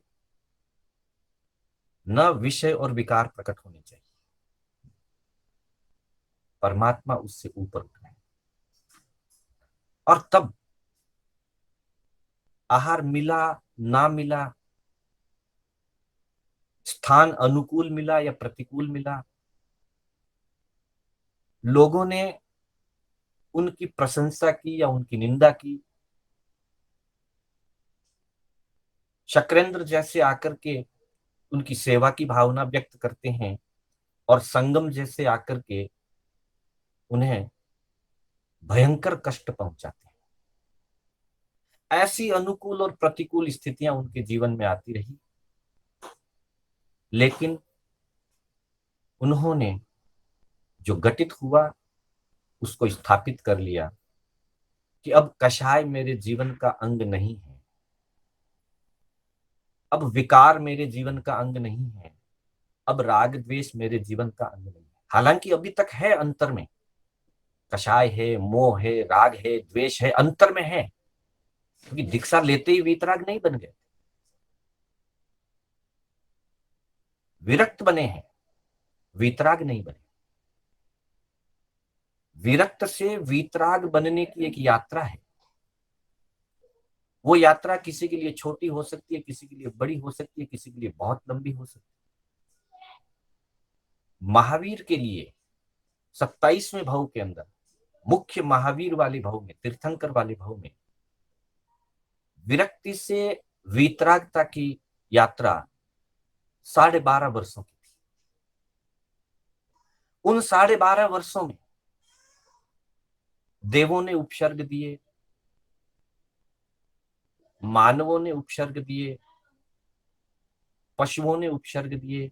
न विषय और विकार प्रकट होने चाहिए, परमात्मा उससे ऊपर उठना है। और तब आहार मिला ना मिला, स्थान अनुकूल मिला या प्रतिकूल मिला, लोगों ने उनकी प्रशंसा की या उनकी निंदा की, शक्रेंद्र जैसे आकर के उनकी सेवा की भावना व्यक्त करते हैं और संगम जैसे आकर के उन्हें भयंकर कष्ट पहुंचाते हैं। ऐसी अनुकूल और प्रतिकूल स्थितियां उनके जीवन में आती रही, लेकिन उन्होंने जो घटित हुआ उसको स्थापित कर लिया कि अब कषाय मेरे जीवन का अंग नहीं है, अब विकार मेरे जीवन का अंग नहीं है, अब राग द्वेष मेरे जीवन का अंग नहीं है। हालांकि अभी तक है, अंतर में कषाय है, मोह है, राग है, द्वेष है, अंतर में है, क्योंकि दीक्षा लेते ही वीतराग नहीं बन गए, विरक्त बने हैं, वीतराग नहीं बने। विरक्त से वीतराग बनने की एक यात्रा है। वो यात्रा किसी के लिए छोटी हो सकती है, किसी के लिए बड़ी हो सकती है, किसी के लिए बहुत लंबी हो सकती है। महावीर के लिए 27वें भाव के अंदर, मुख्य महावीर वाले भाव में, तीर्थंकर वाले भाव में, विरक्ति से वीतरागता की यात्रा 12.5 वर्षों की थी। उन 12.5 वर्षों में देवों ने उपसर्ग दिए, मानवों ने उपसर्ग दिए, पशुओं ने उपसर्ग दिए,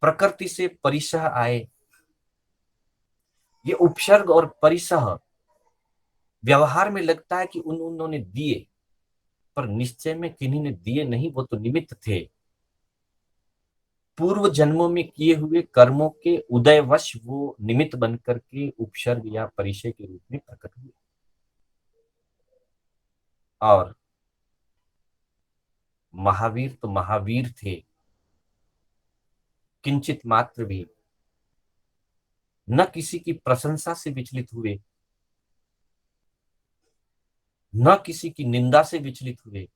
प्रकृति से परिसह आए। ये उपसर्ग और परिसह व्यवहार में लगता है कि उन्होंने दिए, पर निश्चय में किन्हीं ने दिए नहीं, वो तो निमित्त थे। पूर्व जन्मों में किए हुए कर्मों के उदयवश वो निमित्त बनकर के उपसर्ग या परिचय के रूप में प्रकट हुए। और महावीर तो महावीर थे, किंचित मात्र भी न किसी की प्रशंसा से विचलित हुए, न किसी की निंदा से विचलित हुए,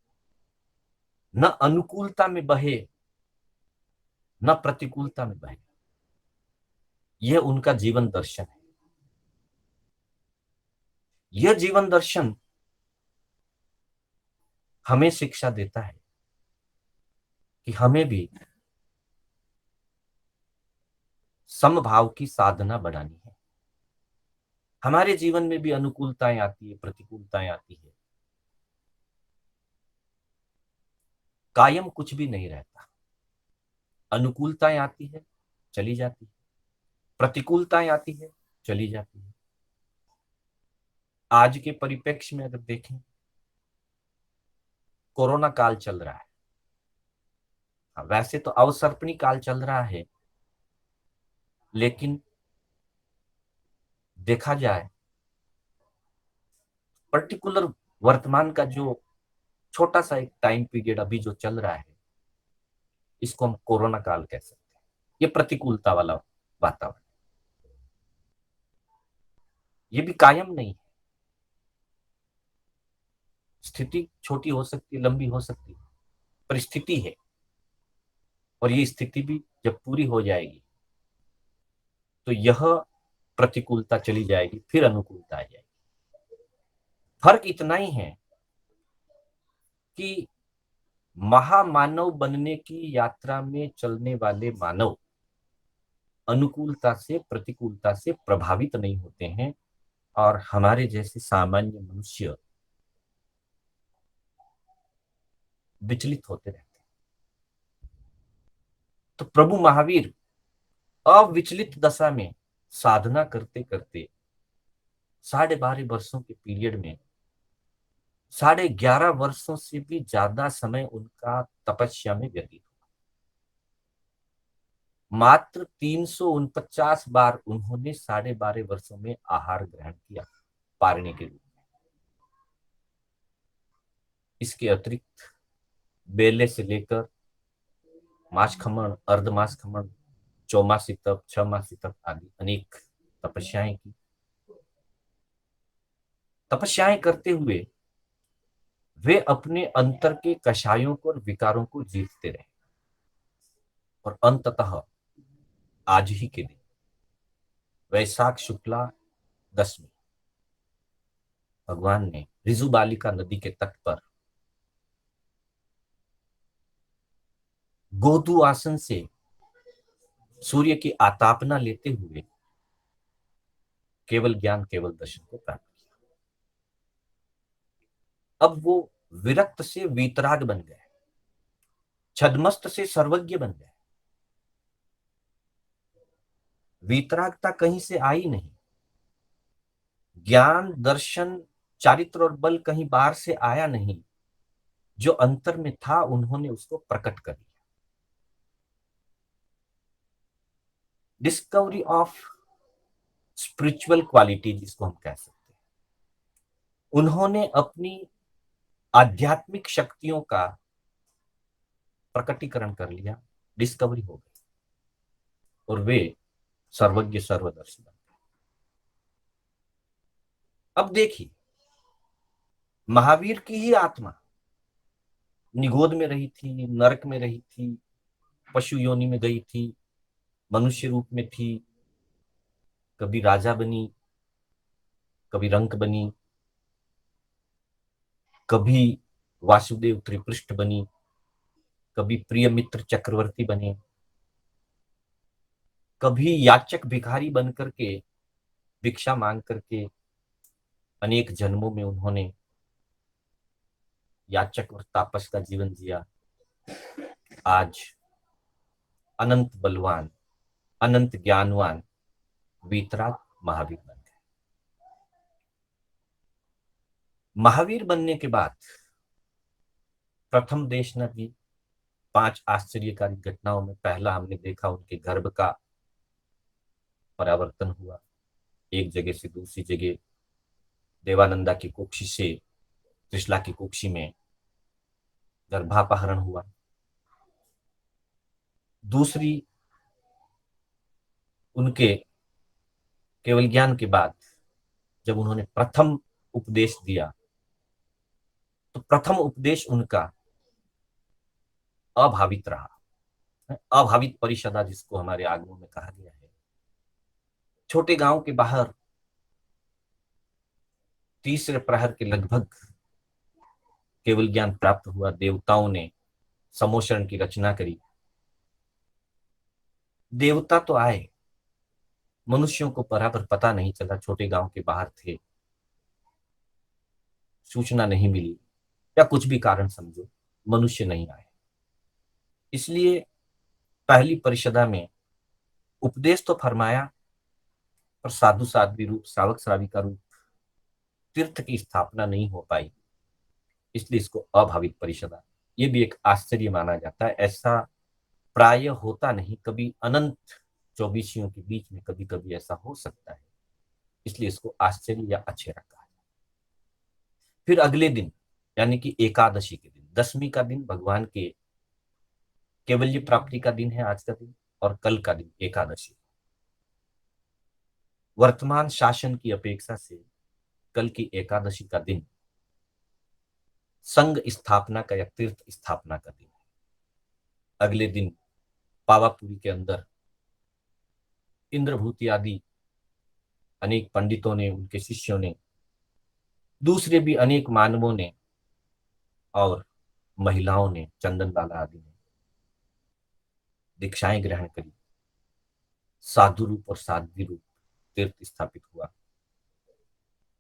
न अनुकूलता में बहे न प्रतिकूलता में बहे। यह उनका जीवन दर्शन है। यह जीवन दर्शन हमें शिक्षा देता है कि हमें भी समभाव की साधना बढ़ानी है। हमारे जीवन में भी अनुकूलताएं आती है, प्रतिकूलताएं आती है। कायम कुछ भी नहीं रहता। अनुकूलताएं आती है, चली जाती है, प्रतिकूलताएं आती है, चली जाती है। आज के परिप्रेक्ष्य में अगर देखें, कोरोना काल चल रहा है। हाँ, वैसे तो अवसर्पणी काल चल रहा है, लेकिन देखा जाए पर्टिकुलर वर्तमान का जो छोटा सा एक टाइम पीरियड अभी जो चल रहा है, इसको हम कोरोना काल कह सकते हैं। ये प्रतिकूलता वाला वातावरण, ये भी कायम नहीं है। स्थिति छोटी हो सकती है, लंबी हो सकती है, परिस्थिति है। और ये स्थिति भी जब पूरी हो जाएगी तो यह प्रतिकूलता चली जाएगी, फिर अनुकूलता आ जाएगी। फर्क इतना ही है कि महामानव बनने की यात्रा में चलने वाले मानव अनुकूलता से, प्रतिकूलता से प्रभावित नहीं होते हैं, और हमारे जैसे सामान्य मनुष्य विचलित होते रहते हैं। तो प्रभु महावीर अविचलित दशा में साधना करते करते 12.5 वर्षों के पीरियड में 11.5 वर्षों से भी ज्यादा समय उनका तपस्या में व्यतीत हुआ। मात्र 349 बार उन्होंने 12.5 वर्षों में आहार ग्रहण किया पारने के रूप में। इसके अतिरिक्त बेले से लेकर मास खमण, अर्धमास खमण, चौमासी तप, 6 मासी तप आदि अनेक तपस्याएं की। तपस्याएं करते हुए वे अपने अंतर के कषायों को और विकारों को जीतते रहे, और अंततः आज ही के दिन वैशाख शुक्ला दशमी भगवान ने ऋजुबालिका नदी के तट पर गोदू आसन से सूर्य की आतापना लेते हुए केवल ज्ञान, केवल दर्शन को प्राप्त किया। अब वो विरक्त से वीतराग बन गए, छद्मस्त से सर्वज्ञ बन गए। वीतरागता कहीं से आई नहीं, ज्ञान, दर्शन, चारित्र और बल कहीं बाहर से आया नहीं। जो अंतर में था उन्होंने उसको प्रकट कर दिया। डिस्कवरी ऑफ स्पिरिचुअल क्वालिटी जिसको हम कह सकते हैं, उन्होंने अपनी आध्यात्मिक शक्तियों का प्रकटीकरण कर लिया, डिस्कवरी हो गई, और वे सर्वज्ञ, सर्वदर्शी बन गए। अब देखिए, महावीर की ही आत्मा निगोद में रही थी, नरक में रही थी, पशु योनि में गई थी, मनुष्य रूप में थी, कभी राजा बनी, कभी रंक बनी, कभी वासुदेव त्रिपृष्ठ बनी, कभी प्रिय मित्र चक्रवर्ती बने, कभी याचक भिखारी बन करके भिक्षा मांग करके अनेक जन्मों में उन्होंने याचक और तापस का जीवन जिया। आज अनंत बलवान, अनंत ज्ञानवान वीतराग महावीर बन गए। महावीर बनने के बाद प्रथम देशना की 5 आश्चर्यकारी घटनाओं में पहला हमने देखा उनके गर्भ का परावर्तन हुआ। एक जगह से दूसरी जगह देवानंदा की कुक्षी से त्रिशला की कुक्षी में गर्भापहरण हुआ। दूसरी, उनके केवल ज्ञान के बाद जब उन्होंने प्रथम उपदेश दिया, तो प्रथम उपदेश उनका अभावित रहा। अभावित परिषदा जिसको हमारे आगमों में कहा गया है। छोटे गांव के बाहर तीसरे प्रहर के लगभग केवल ज्ञान प्राप्त हुआ। देवताओं ने समोषण की रचना करी। देवता तो आए, मनुष्यों को बराबर पता नहीं चला, छोटे गांव के बाहर थे, सूचना नहीं मिली, या कुछ भी कारण समझो, मनुष्य नहीं आए। इसलिए पहली परिषदा में उपदेश तो फरमाया, पर साधु साध्वी रूप, श्रावक श्राविका रूप तीर्थ की स्थापना नहीं हो पाई। इसलिए इसको अभावित परिषदा, ये भी एक आश्चर्य माना जाता है। ऐसा प्राय होता नहीं, कभी अनंत चौबीसियों के बीच में कभी कभी ऐसा हो सकता है। इसलिए इसको आश्चर्य या अक्षरा कहा। फिर अगले दिन यानी कि एकादशी के दिन, दसवीं का दिन भगवान के केवल्य प्राप्ति का दिन है आज का दिन, और कल का दिन एकादशी। वर्तमान शासन की अपेक्षा से कल की एकादशी का दिन संघ स्थापना का या तीर्थ स्थापना का दिन है। अगले दिन पावापुरी के अंदर इंद्रभूति आदि अनेक पंडितों ने, उनके शिष्यों ने, दूसरे भी अनेक मानवों ने और महिलाओं ने, चंदन लाला आदि ने दीक्षाएं ग्रहण करी। साधु रूप और साध्वी रूप तीर्थ स्थापित हुआ।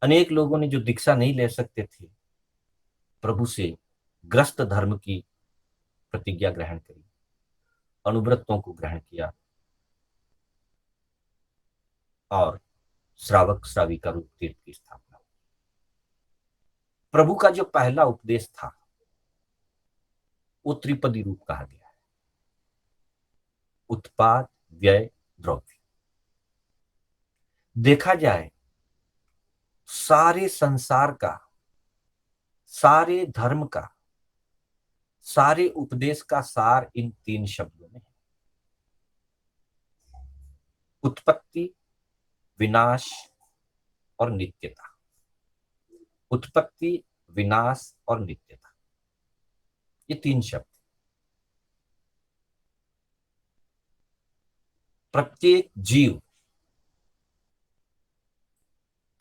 अनेक लोगों ने जो दीक्षा नहीं ले सकते थे, प्रभु से ग्रस्त धर्म की प्रतिज्ञा ग्रहण करी, अनुव्रतों को ग्रहण किया और श्रावक श्राविका रूप तीर्थ की स्थापना। प्रभु का जो पहला उपदेश था वो त्रिपदी रूप कहा गया है। उत्पाद, व्यय, द्रव्य। देखा जाए सारे संसार का, सारे धर्म का, सारे उपदेश का सार इन तीन शब्दों में है। उत्पत्ति, विनाश और नित्यता। उत्पत्ति, विनाश और नित्यता, ये तीन शब्द। प्रत्येक जीव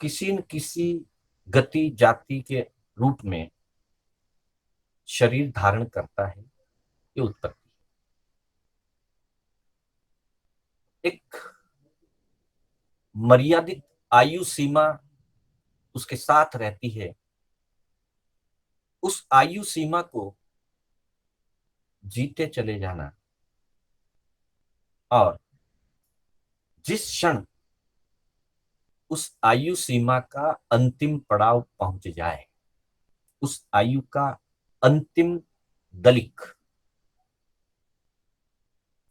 किसी न किसी गति जाति के रूप में शरीर धारण करता है, ये उत्पत्ति। एक मर्यादित आयु सीमा उसके साथ रहती है। उस आयु सीमा को जीते चले जाना, और जिस क्षण उस आयु सीमा का अंतिम पड़ाव पहुंच जाए, उस आयु का अंतिम दलिक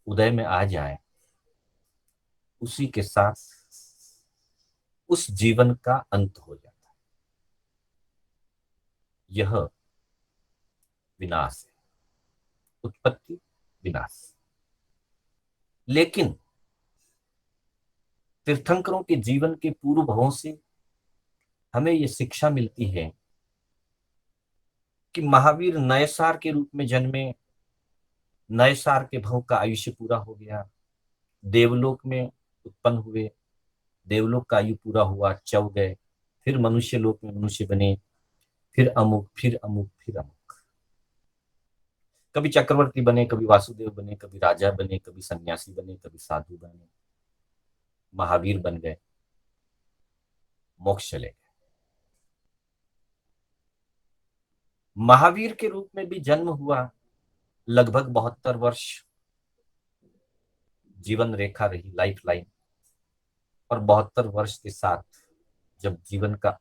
उदय में आ जाए, उसी के साथ उस जीवन का अंत हो जाता है। यह विनाश है, उत्पत्ति, विनाश। लेकिन तीर्थंकरों के जीवन के पूर्व भवों से हमें यह शिक्षा मिलती है कि महावीर नए सार के रूप में जन्मे, नए सार के भव का आयुष्य पूरा हो गया, देवलोक में उत्पन्न हुए, देवलोक का आयु पूरा हुआ, चव गए, फिर मनुष्य लोक में मनुष्य बने, फिर अमुक, फिर अमुक, फिर अमुक। कभी चक्रवर्ती बने, कभी वासुदेव बने, कभी राजा बने, कभी सन्यासी बने, कभी साधु बने, महावीर बन गए, मोक्ष चले गए। महावीर के रूप में भी जन्म हुआ, लगभग 72 वर्ष जीवन रेखा रही, लाइफ लाइन। और 72 वर्ष के साथ जब जीवन का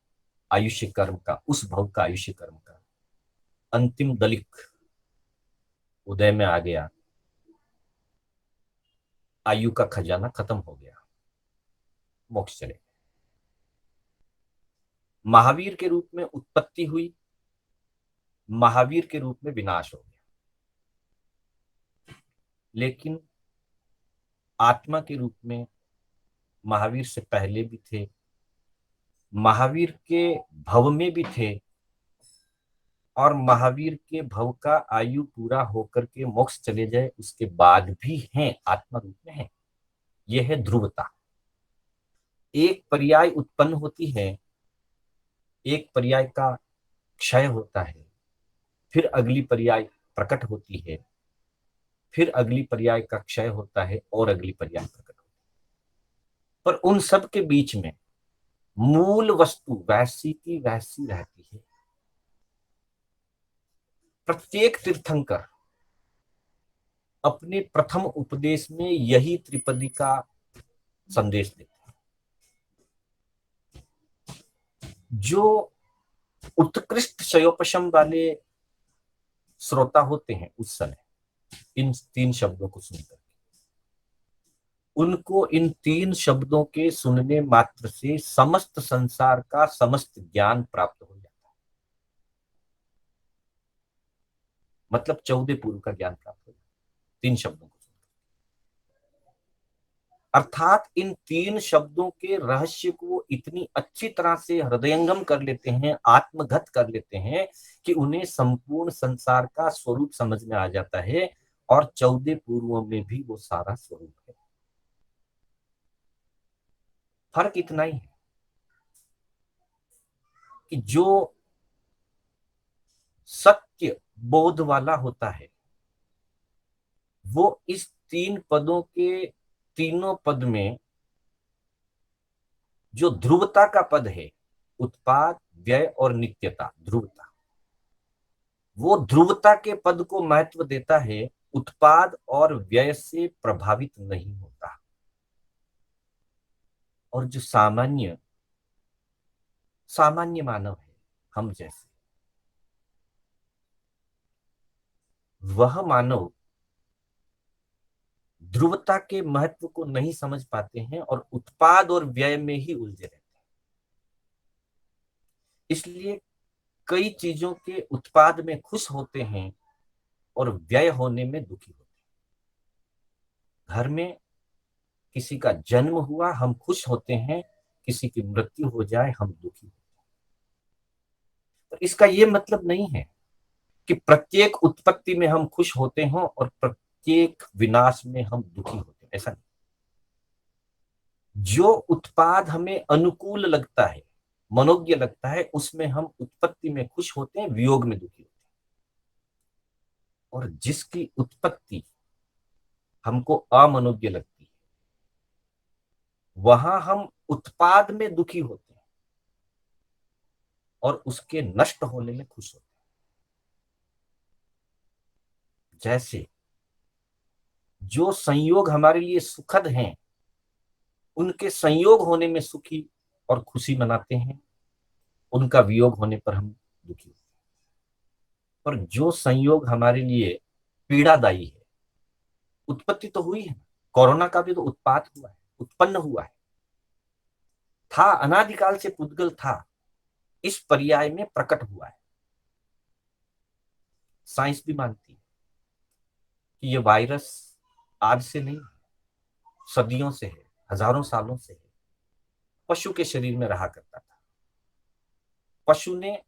आयुष्य कर्म का, उस भव का आयुष्य कर्म का अंतिम दलिक उदय में आ गया, आयु का खजाना खत्म हो गया, मोक्ष चले। महावीर के रूप में उत्पत्ति हुई, महावीर के रूप में विनाश हो गया। लेकिन आत्मा के रूप में महावीर से पहले भी थे, महावीर के भव में भी थे, और महावीर के भव का आयु पूरा होकर के मोक्ष चले जाए उसके बाद भी हैं, आत्मा रूप में है। यह है ध्रुवता। एक पर्याय उत्पन्न होती है, एक पर्याय का क्षय होता है, फिर अगली पर्याय प्रकट होती है, फिर अगली पर्याय का क्षय होता है और अगली पर्याय प्रकट होती है। पर उन सब के बीच में मूल वस्तु वैसी की वैसी रहती है। प्रत्येक तीर्थंकर अपने प्रथम उपदेश में यही त्रिपदी का संदेश देते हैं। जो उत्कृष्ट शयोपशम वाले श्रोता होते हैं उस समय इन तीन शब्दों को सुनकर उनको इन तीन शब्दों के सुनने मात्र से समस्त संसार का समस्त ज्ञान प्राप्त हो जाता है। मतलब 14 पूर्व का ज्ञान प्राप्त हो जाता है तीन शब्दों को सुनकर। अर्थात इन तीन शब्दों के रहस्य को इतनी अच्छी तरह से हृदयंगम कर लेते हैं, आत्मगत कर लेते हैं कि उन्हें संपूर्ण संसार का स्वरूप समझ में आ जाता है और 14 पूर्वों में भी वो सारा स्वरूप है। फर्क इतना ही है कि जो सत्य बोध वाला होता है वो इस तीन पदों के तीनों पद में जो ध्रुवता का पद है, उत्पाद, व्यय और नित्यता, ध्रुवता, वो ध्रुवता के पद को महत्व देता है, उत्पाद और व्यय से प्रभावित नहीं होता। और जो सामान्य सामान्य मानव है, हम जैसे, वह मानव ध्रुवता के महत्व को नहीं समझ पाते हैं और उत्पाद और व्यय में ही उलझे रहते हैं। इसलिए कई चीजों के उत्पाद में खुश होते हैं और व्यय होने में दुखी होते हैं। घर में किसी का जन्म हुआ हम खुश होते हैं, किसी की मृत्यु हो जाए हम दुखी होते हैं। तो इसका यह मतलब नहीं है कि प्रत्येक उत्पत्ति में हम खुश होते हों और प्रत्येक विनाश में हम दुखी होते हैं, ऐसा नहीं। जो उत्पाद हमें अनुकूल लगता है, मनोज्ञ लगता है, उसमें हम उत्पत्ति में खुश होते हैं, वियोग में दुखी होते हैं। और जिसकी उत्पत्ति हमको अमनोज्ञ लगती है वहां हम उत्पाद में दुखी होते हैं और उसके नष्ट होने में खुश होते हैं। जैसे जो संयोग हमारे लिए सुखद हैं उनके संयोग होने में सुखी और खुशी मनाते हैं, उनका वियोग होने पर हम दुखी होते हैं। पर जो संयोग हमारे लिए पीड़ादायी है, उत्पत्ति तो हुई है, कोरोना का भी तो उत्पाद हुआ है, उत्पन्न हुआ है, था, अनादिकाल से पुद्गल था, इस पर्याय में प्रकट हुआ है। साइंस भी मानती है कि ये वायरस आज से नहीं, सदियों से है, हजारों सालों से है। पशु के शरीर में रहा करता था। पशु ने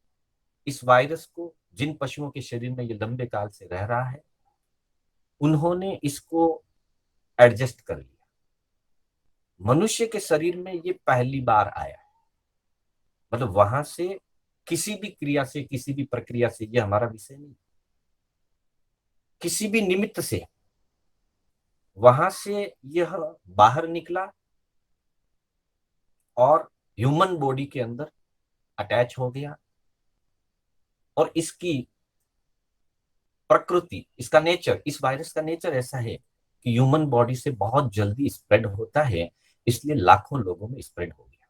इस वायरस को, जिन पशुओं के शरीर में ये लंबे काल से रह रहा है, उन्होंने इसको एडजस्ट कर लिया। मनुष्य के शरीर में ये पहली बार आया है। मतलब वहां से किसी भी क्रिया से, किसी भी प्रक्रिया से, ये हमारा विषय नहीं, किसी भी निमित्त से वहां से यह बाहर निकला और ह्यूमन बॉडी के अंदर अटैच हो गया। और इसकी प्रकृति, इसका नेचर, इस वायरस का नेचर ऐसा है कि ह्यूमन बॉडी से बहुत जल्दी स्प्रेड होता है, इसलिए लाखों लोगों में स्प्रेड हो गया।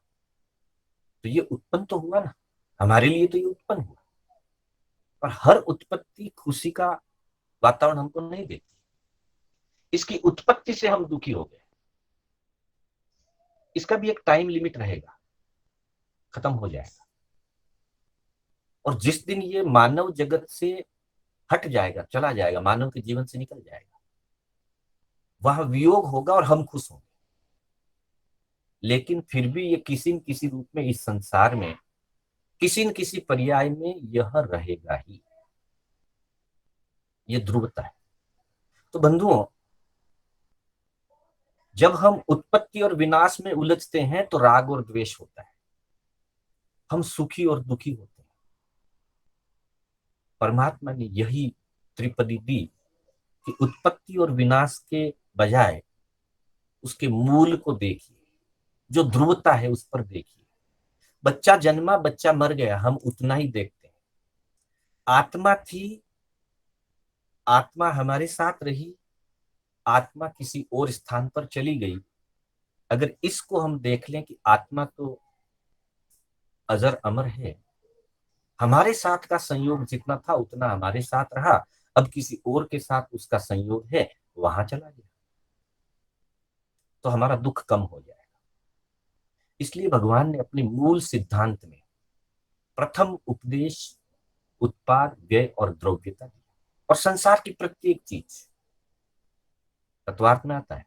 तो ये उत्पन्न तो हुआ ना, हमारे लिए तो ये उत्पन्न हुआ। पर हर उत्पत्ति खुशी का वातावरण हमको नहीं देती। इसकी उत्पत्ति से हम दुखी हो गए, इसका भी एक टाइम लिमिट रहेगा, खत्म हो जाएगा। और जिस दिन ये मानव जगत से हट जाएगा, चला जाएगा, मानव के जीवन से निकल जाएगा, वह वियोग होगा और हम खुश होंगे। लेकिन फिर भी ये किसी न किसी रूप में इस संसार में, किसी न किसी पर्याय में यह रहेगा ही। ये ध्रुवता है। तो बंधुओं, जब हम उत्पत्ति और विनाश में उलझते हैं तो राग और द्वेष होता है, हम सुखी और दुखी होते हैं। परमात्मा ने यही त्रिपदी दी कि उत्पत्ति और विनाश के बजाय उसके मूल को देखिए, जो ध्रुवता है उस पर देखिए। बच्चा जन्मा, बच्चा मर गया, हम उतना ही देखते हैं। आत्मा थी, आत्मा हमारे साथ रही, आत्मा किसी और स्थान पर चली गई। अगर इसको हम देख लें कि आत्मा तो अजर अमर है, हमारे साथ का संयोग जितना था उतना हमारे साथ रहा, अब किसी और के साथ उसका संयोग है, वहां चला गया, तो हमारा दुख कम हो जाएगा। इसलिए भगवान ने अपने मूल सिद्धांत में प्रथम उपदेश उत्पाद, व्यय और द्रव्यता दी। और संसार की प्रत्येक चीज तत्वार्थ में आता है,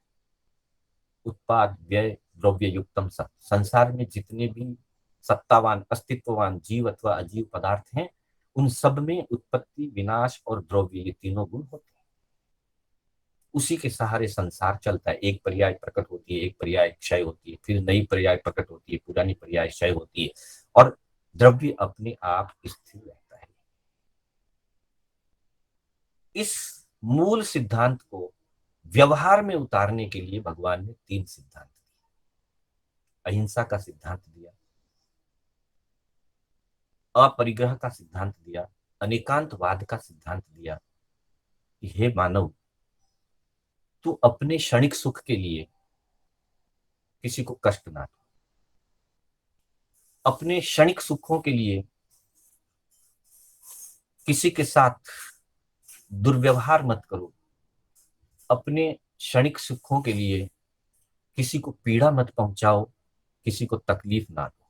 उत्पाद, व्यय, द्रव्य युक्तम सत। संसार में जितने भी सत्तावान, अस्तित्ववान जीव अथवा अजीव पदार्थ हैं, उन सब में उत्पत्ति, विनाश और द्रव्य, ये तीनों गुण होते हैं। उसी के सहारे संसार चलता है। एक पर्याय प्रकट होती है, एक पर्याय क्षय होती है, फिर नई पर्याय प्रकट होती है, पुरानी पर्याय क्षय होती है, और द्रव्य अपने आप स्थिर रहता है। इस मूल सिद्धांत को व्यवहार में उतारने के लिए भगवान ने तीन सिद्धांत दिए। अहिंसा का सिद्धांत दिया, अपरिग्रह का सिद्धांत दिया, अनेकांतवाद का सिद्धांत दिया कि हे मानव, तू अपने क्षणिक सुख के लिए किसी को कष्ट ना दो, अपने क्षणिक सुखों के लिए किसी के साथ दुर्व्यवहार मत करो, अपने क्षणिक सुखों के लिए किसी को पीड़ा मत पहुंचाओ, किसी को तकलीफ ना दो।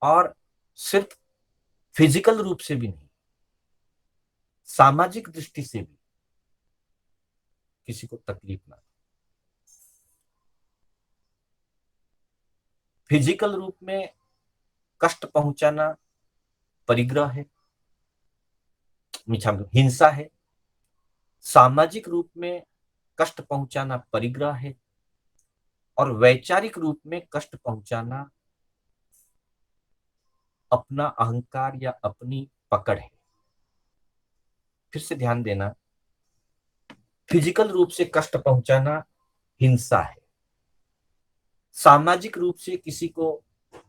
और सिर्फ फिजिकल रूप से भी नहीं, सामाजिक दृष्टि से भी किसी को तकलीफ ना दो। फिजिकल रूप में कष्ट पहुंचाना परिग्रह है, हिंसा है। सामाजिक रूप में कष्ट पहुंचाना परिग्रह है, और वैचारिक रूप में कष्ट पहुंचाना अपना अहंकार या अपनी पकड़ है। फिर से ध्यान देना, फिजिकल रूप से कष्ट पहुंचाना हिंसा है, सामाजिक रूप से किसी को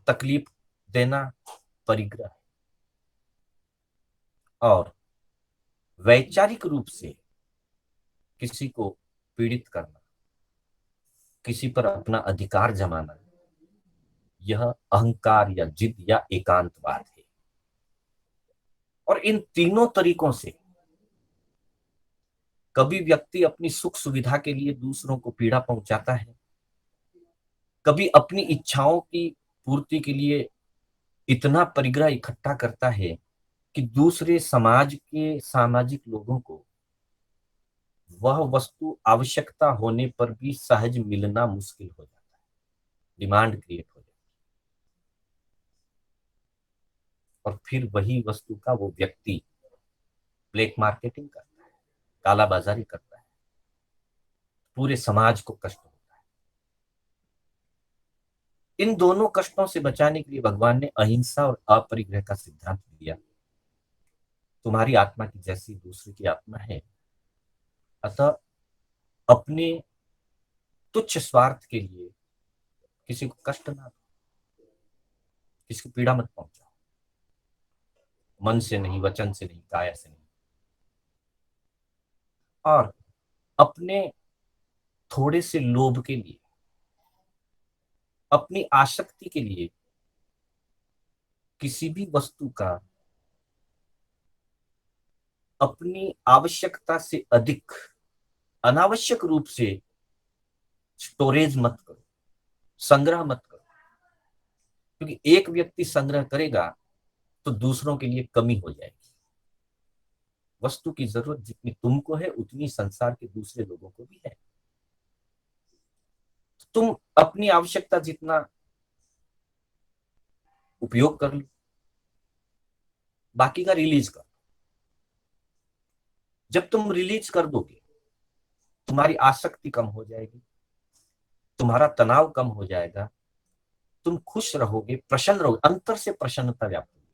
तकलीफ देना परिग्रह है, और वैचारिक रूप से किसी को पीड़ित करना, किसी पर अपना अधिकार जमाना, यह अहंकार या जिद या एकांतवाद है। और इन तीनों तरीकों से कभी व्यक्ति अपनी सुख सुविधा के लिए दूसरों को पीड़ा पहुंचाता है, कभी अपनी इच्छाओं की पूर्ति के लिए इतना परिग्रह इकट्ठा करता है कि दूसरे समाज के सामाजिक लोगों को वह वस्तु आवश्यकता होने पर भी सहज मिलना मुश्किल हो जाता है, डिमांड क्रिएट हो जाती है, और फिर वही वस्तु का वो व्यक्ति ब्लैक मार्केटिंग करता है, काला बाजारी करता है, पूरे समाज को कष्ट होता है। इन दोनों कष्टों से बचाने के लिए भगवान ने अहिंसा और अपरिग्रह का सिद्धांत दिया। तुम्हारी आत्मा की जैसी दूसरे की आत्मा है, अतः अपने तुच्छ स्वार्थ के लिए किसी को कष्ट ना दो, किसी को पीड़ा मत पहुंचाओ, मन से नहीं, वचन से नहीं, काया से नहीं। और अपने थोड़े से लोभ के लिए, अपनी आसक्ति के लिए किसी भी वस्तु का अपनी आवश्यकता से अधिक अनावश्यक रूप से स्टोरेज मत करो, संग्रह मत करो। क्योंकि एक व्यक्ति संग्रह करेगा तो दूसरों के लिए कमी हो जाएगी। वस्तु की जरूरत जितनी तुमको है उतनी संसार के दूसरे लोगों को भी है। तुम अपनी आवश्यकता जितना उपयोग कर लो, बाकी का रिलीज कर। जब तुम रिलीज कर दोगे, तुम्हारी आसक्ति कम हो जाएगी, तुम्हारा तनाव कम हो जाएगा, तुम खुश रहोगे, प्रसन्न रहोगे, अंतर से प्रसन्नता व्याप्त होगी।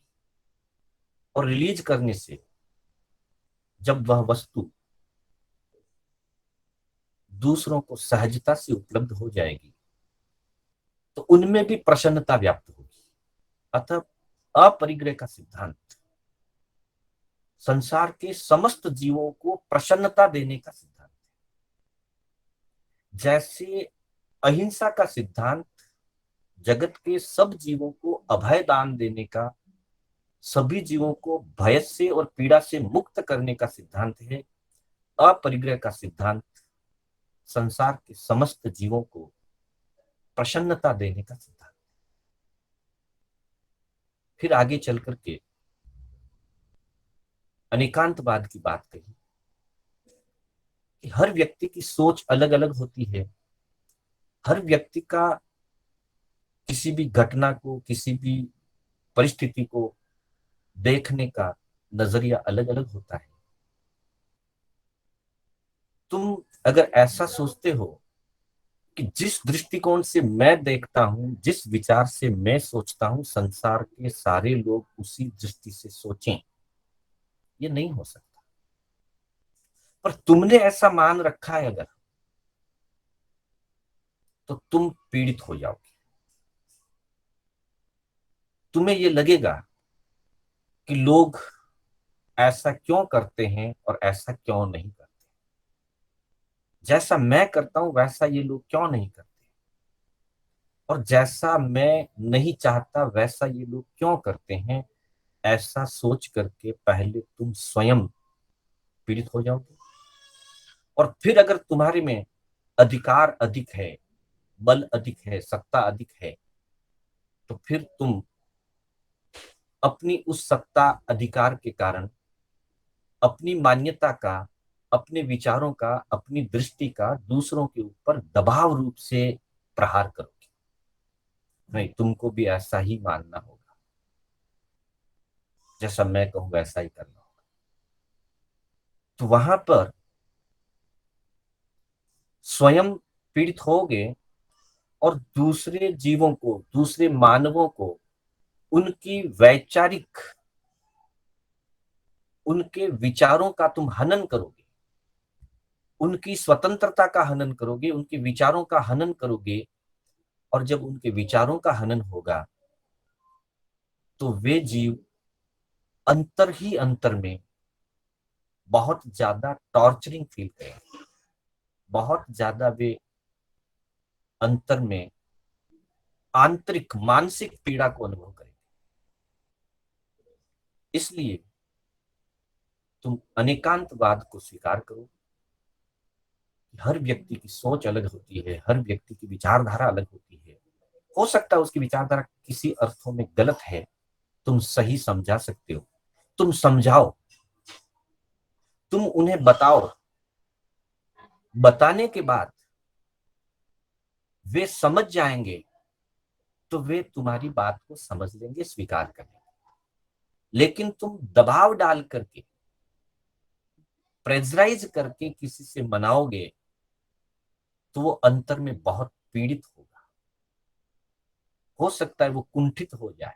और रिलीज करने से जब वह वस्तु दूसरों को सहजता से उपलब्ध हो जाएगी तो उनमें भी प्रसन्नता व्याप्त होगी। अतः अपरिग्रह का सिद्धांत संसार के समस्त जीवों को प्रसन्नता देने का सिद्धांत है। जैसे अहिंसा का सिद्धांत जगत के सब जीवों को अभय दान देने का, सभी जीवों को भय से और पीड़ा से मुक्त करने का सिद्धांत है, अपरिग्रह का सिद्धांत संसार के समस्त जीवों को प्रसन्नता देने का सिद्धांत। फिर आगे चल करके अनेकांतवाद की बात कही कि हर व्यक्ति की सोच अलग अलग होती है, हर व्यक्ति का किसी भी घटना को, किसी भी परिस्थिति को देखने का नजरिया अलग अलग होता है। तुम अगर ऐसा सोचते हो कि जिस दृष्टिकोण से मैं देखता हूं, जिस विचार से मैं सोचता हूं, संसार के सारे लोग उसी दृष्टि से सोचें, ये नहीं हो सकता। पर तुमने ऐसा मान रखा है अगर, तो तुम पीड़ित हो जाओगे। तुम्हें ये लगेगा कि लोग ऐसा क्यों करते हैं और ऐसा क्यों नहीं करते, जैसा मैं करता हूं वैसा ये लोग क्यों नहीं करते, और जैसा मैं नहीं चाहता वैसा ये लोग क्यों करते हैं। ऐसा सोच करके पहले तुम स्वयं पीड़ित हो जाओगे, और फिर अगर तुम्हारे में अधिकार अधिक है, बल अधिक है, सत्ता अधिक है, तो फिर तुम अपनी उस सत्ता अधिकार के कारण अपनी मान्यता का, अपने विचारों का, अपनी दृष्टि का दूसरों के ऊपर दबाव रूप से प्रहार करोगे। नहीं, तुमको भी ऐसा ही मानना होगा, जैसा मैं कहूं वैसा ही करना होगा। तो वहां पर स्वयं पीड़ित होगे, और दूसरे जीवों को, दूसरे मानवों को उनकी वैचारिक, उनके विचारों का तुम हनन करोगे, उनकी स्वतंत्रता का हनन करोगे, उनके विचारों का हनन करोगे। और जब उनके विचारों का हनन होगा तो वे जीव अंतर ही अंतर में बहुत ज्यादा टॉर्चरिंग फील करेंगे, बहुत ज्यादा वे अंतर में आंतरिक मानसिक पीड़ा को अनुभव करेंगे। इसलिए तुम अनेकांतवाद को स्वीकार करो। हर व्यक्ति की सोच अलग होती है, हर व्यक्ति की विचारधारा अलग होती है। हो सकता है उसकी विचारधारा किसी अर्थों में गलत है, तुम सही समझा सकते हो, तुम समझाओ, तुम उन्हें बताओ। बताने के बाद वे समझ जाएंगे तो वे तुम्हारी बात को समझ लेंगे, स्वीकार कर लेंगे। लेकिन तुम दबाव डाल करके, प्रेशराइज करके किसी से मनाओगे तो वो अंतर में बहुत पीड़ित होगा। हो सकता है वो कुंठित हो जाए,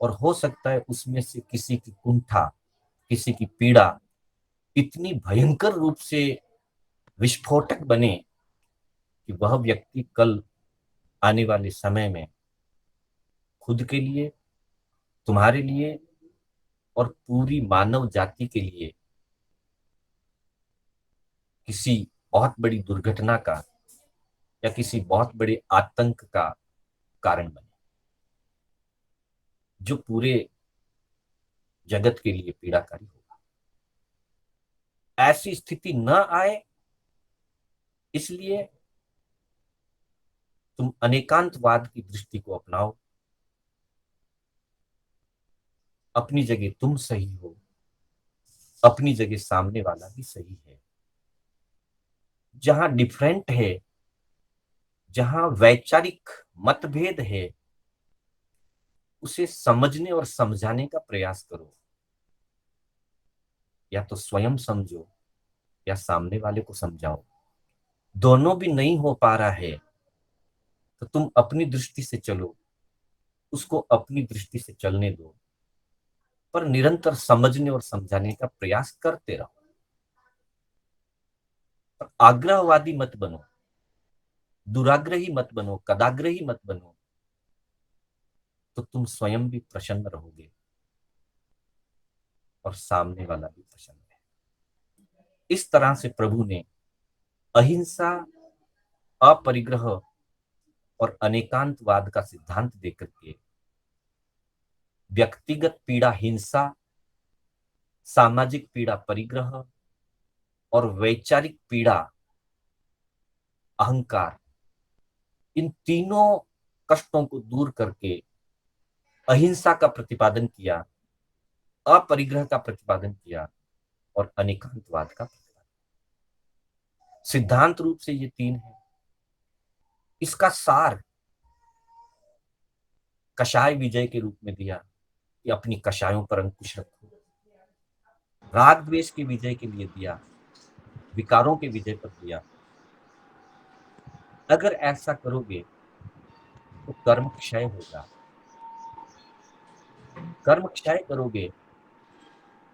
और हो सकता है उसमें से किसी की कुंठा, किसी की पीड़ा इतनी भयंकर रूप से विस्फोटक बने कि वह व्यक्ति कल आने वाले समय में खुद के लिए, तुम्हारे लिए और पूरी मानव जाति के लिए किसी बहुत बड़ी दुर्घटना का या किसी बहुत बड़े आतंक का कारण बने, जो पूरे जगत के लिए पीड़ाकारी होगा। ऐसी स्थिति न आए, इसलिए तुम अनेकांतवाद की दृष्टि को अपनाओ। अपनी जगह तुम सही हो, अपनी जगह सामने वाला भी सही है। जहां डिफरेंट है, जहां वैचारिक मतभेद है, उसे समझने और समझाने का प्रयास करो। या तो स्वयं समझो या सामने वाले को समझाओ। दोनों भी नहीं हो पा रहा है तो तुम अपनी दृष्टि से चलो, उसको अपनी दृष्टि से चलने दो, पर निरंतर समझने और समझाने का प्रयास करते रहो। पर आग्रहवादी मत बनो, दुराग्रही मत बनो, कदाग्रही मत बनो, तो तुम स्वयं भी प्रसन्न रहोगे और सामने वाला भी प्रसन्न है। इस तरह से प्रभु ने अहिंसा, अपरिग्रह और अनेकांतवाद का सिद्धांत देकर के व्यक्तिगत पीड़ा हिंसा, सामाजिक पीड़ा परिग्रह और वैचारिक पीड़ा अहंकार, इन तीनों कष्टों को दूर करके अहिंसा का प्रतिपादन किया, अपरिग्रह का प्रतिपादन किया और अनेकांतवाद का प्रतिपादन। सिद्धांत रूप से ये तीन है। इसका सार कषाय विजय के रूप में दिया कि अपनी कषायों पर अंकुश रखो। राग द्वेष की विजय के लिए दिया, विकारों के विजय पर दिया। अगर ऐसा करोगे तो कर्म क्षय होगा, कर्म क्षय करोगे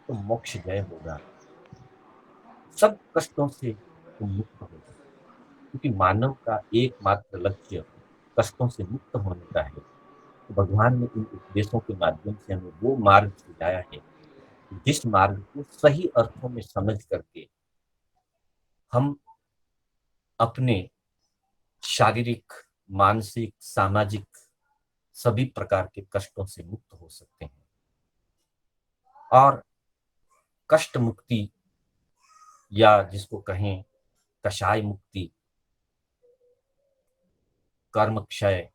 तो मोक्ष जय होगा, सब कष्टों से तुम मुक्त होगे। क्योंकि मानव का एकमात्र लक्ष्य कष्टों से मुक्त होने का है। तो भगवान ने इन उपदेशों के माध्यम से हमें वो मार्ग सुझाया है जिस मार्ग को सही अर्थों में समझ करके हम अपने शारीरिक, मानसिक, सामाजिक सभी प्रकार के कष्टों से मुक्त हो सकते हैं। और कष्ट मुक्ति या जिसको कहें कषाय मुक्ति, कर्म क्षय,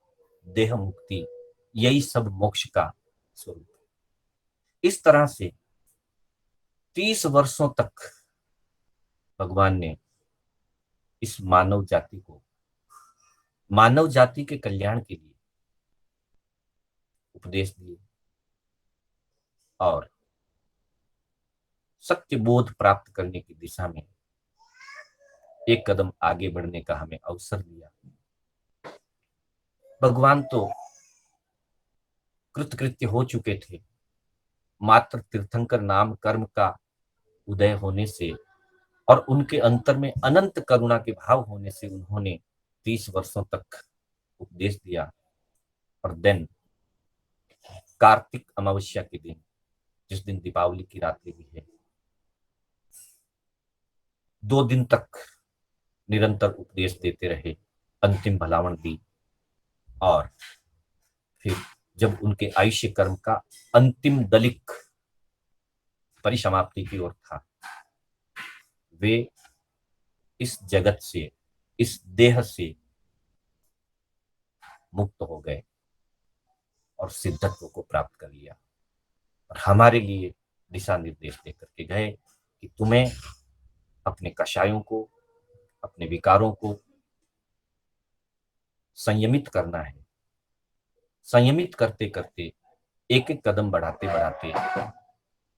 देह मुक्ति, यही सब मोक्ष का स्वरूप है। इस तरह से 30 वर्षों तक भगवान ने इस मानव जाति को, मानव जाति के कल्याण के लिए उपदेश दिए और सत्य बोध प्राप्त करने की दिशा में एक कदम आगे बढ़ने का हमें अवसर दिया। भगवान तो कृतकृत्य हो चुके थे। मात्र तीर्थंकर नाम कर्म का उदय होने से और उनके अंतर में अनंत करुणा के भाव होने से उन्होंने 30 वर्षों तक उपदेश दिया। और देन कार्तिक अमावस्या के दिन, जिस दिन दीपावली की रात्रि भी है, 2 दिन तक निरंतर उपदेश देते रहे, अंतिम भलावण दी। और फिर जब उनके आयुष्य कर्म का अंतिम दलिक परिसमाप्ति की ओर था, वे इस जगत से, इस देह से मुक्त हो गए और सिद्धत्व को प्राप्त कर लिया। और हमारे लिए दिशा निर्देश देकर के गए कि तुम्हें अपने कषायों को, अपने विकारों को संयमित करना है। संयमित करते करते, एक एक कदम बढ़ाते बढ़ाते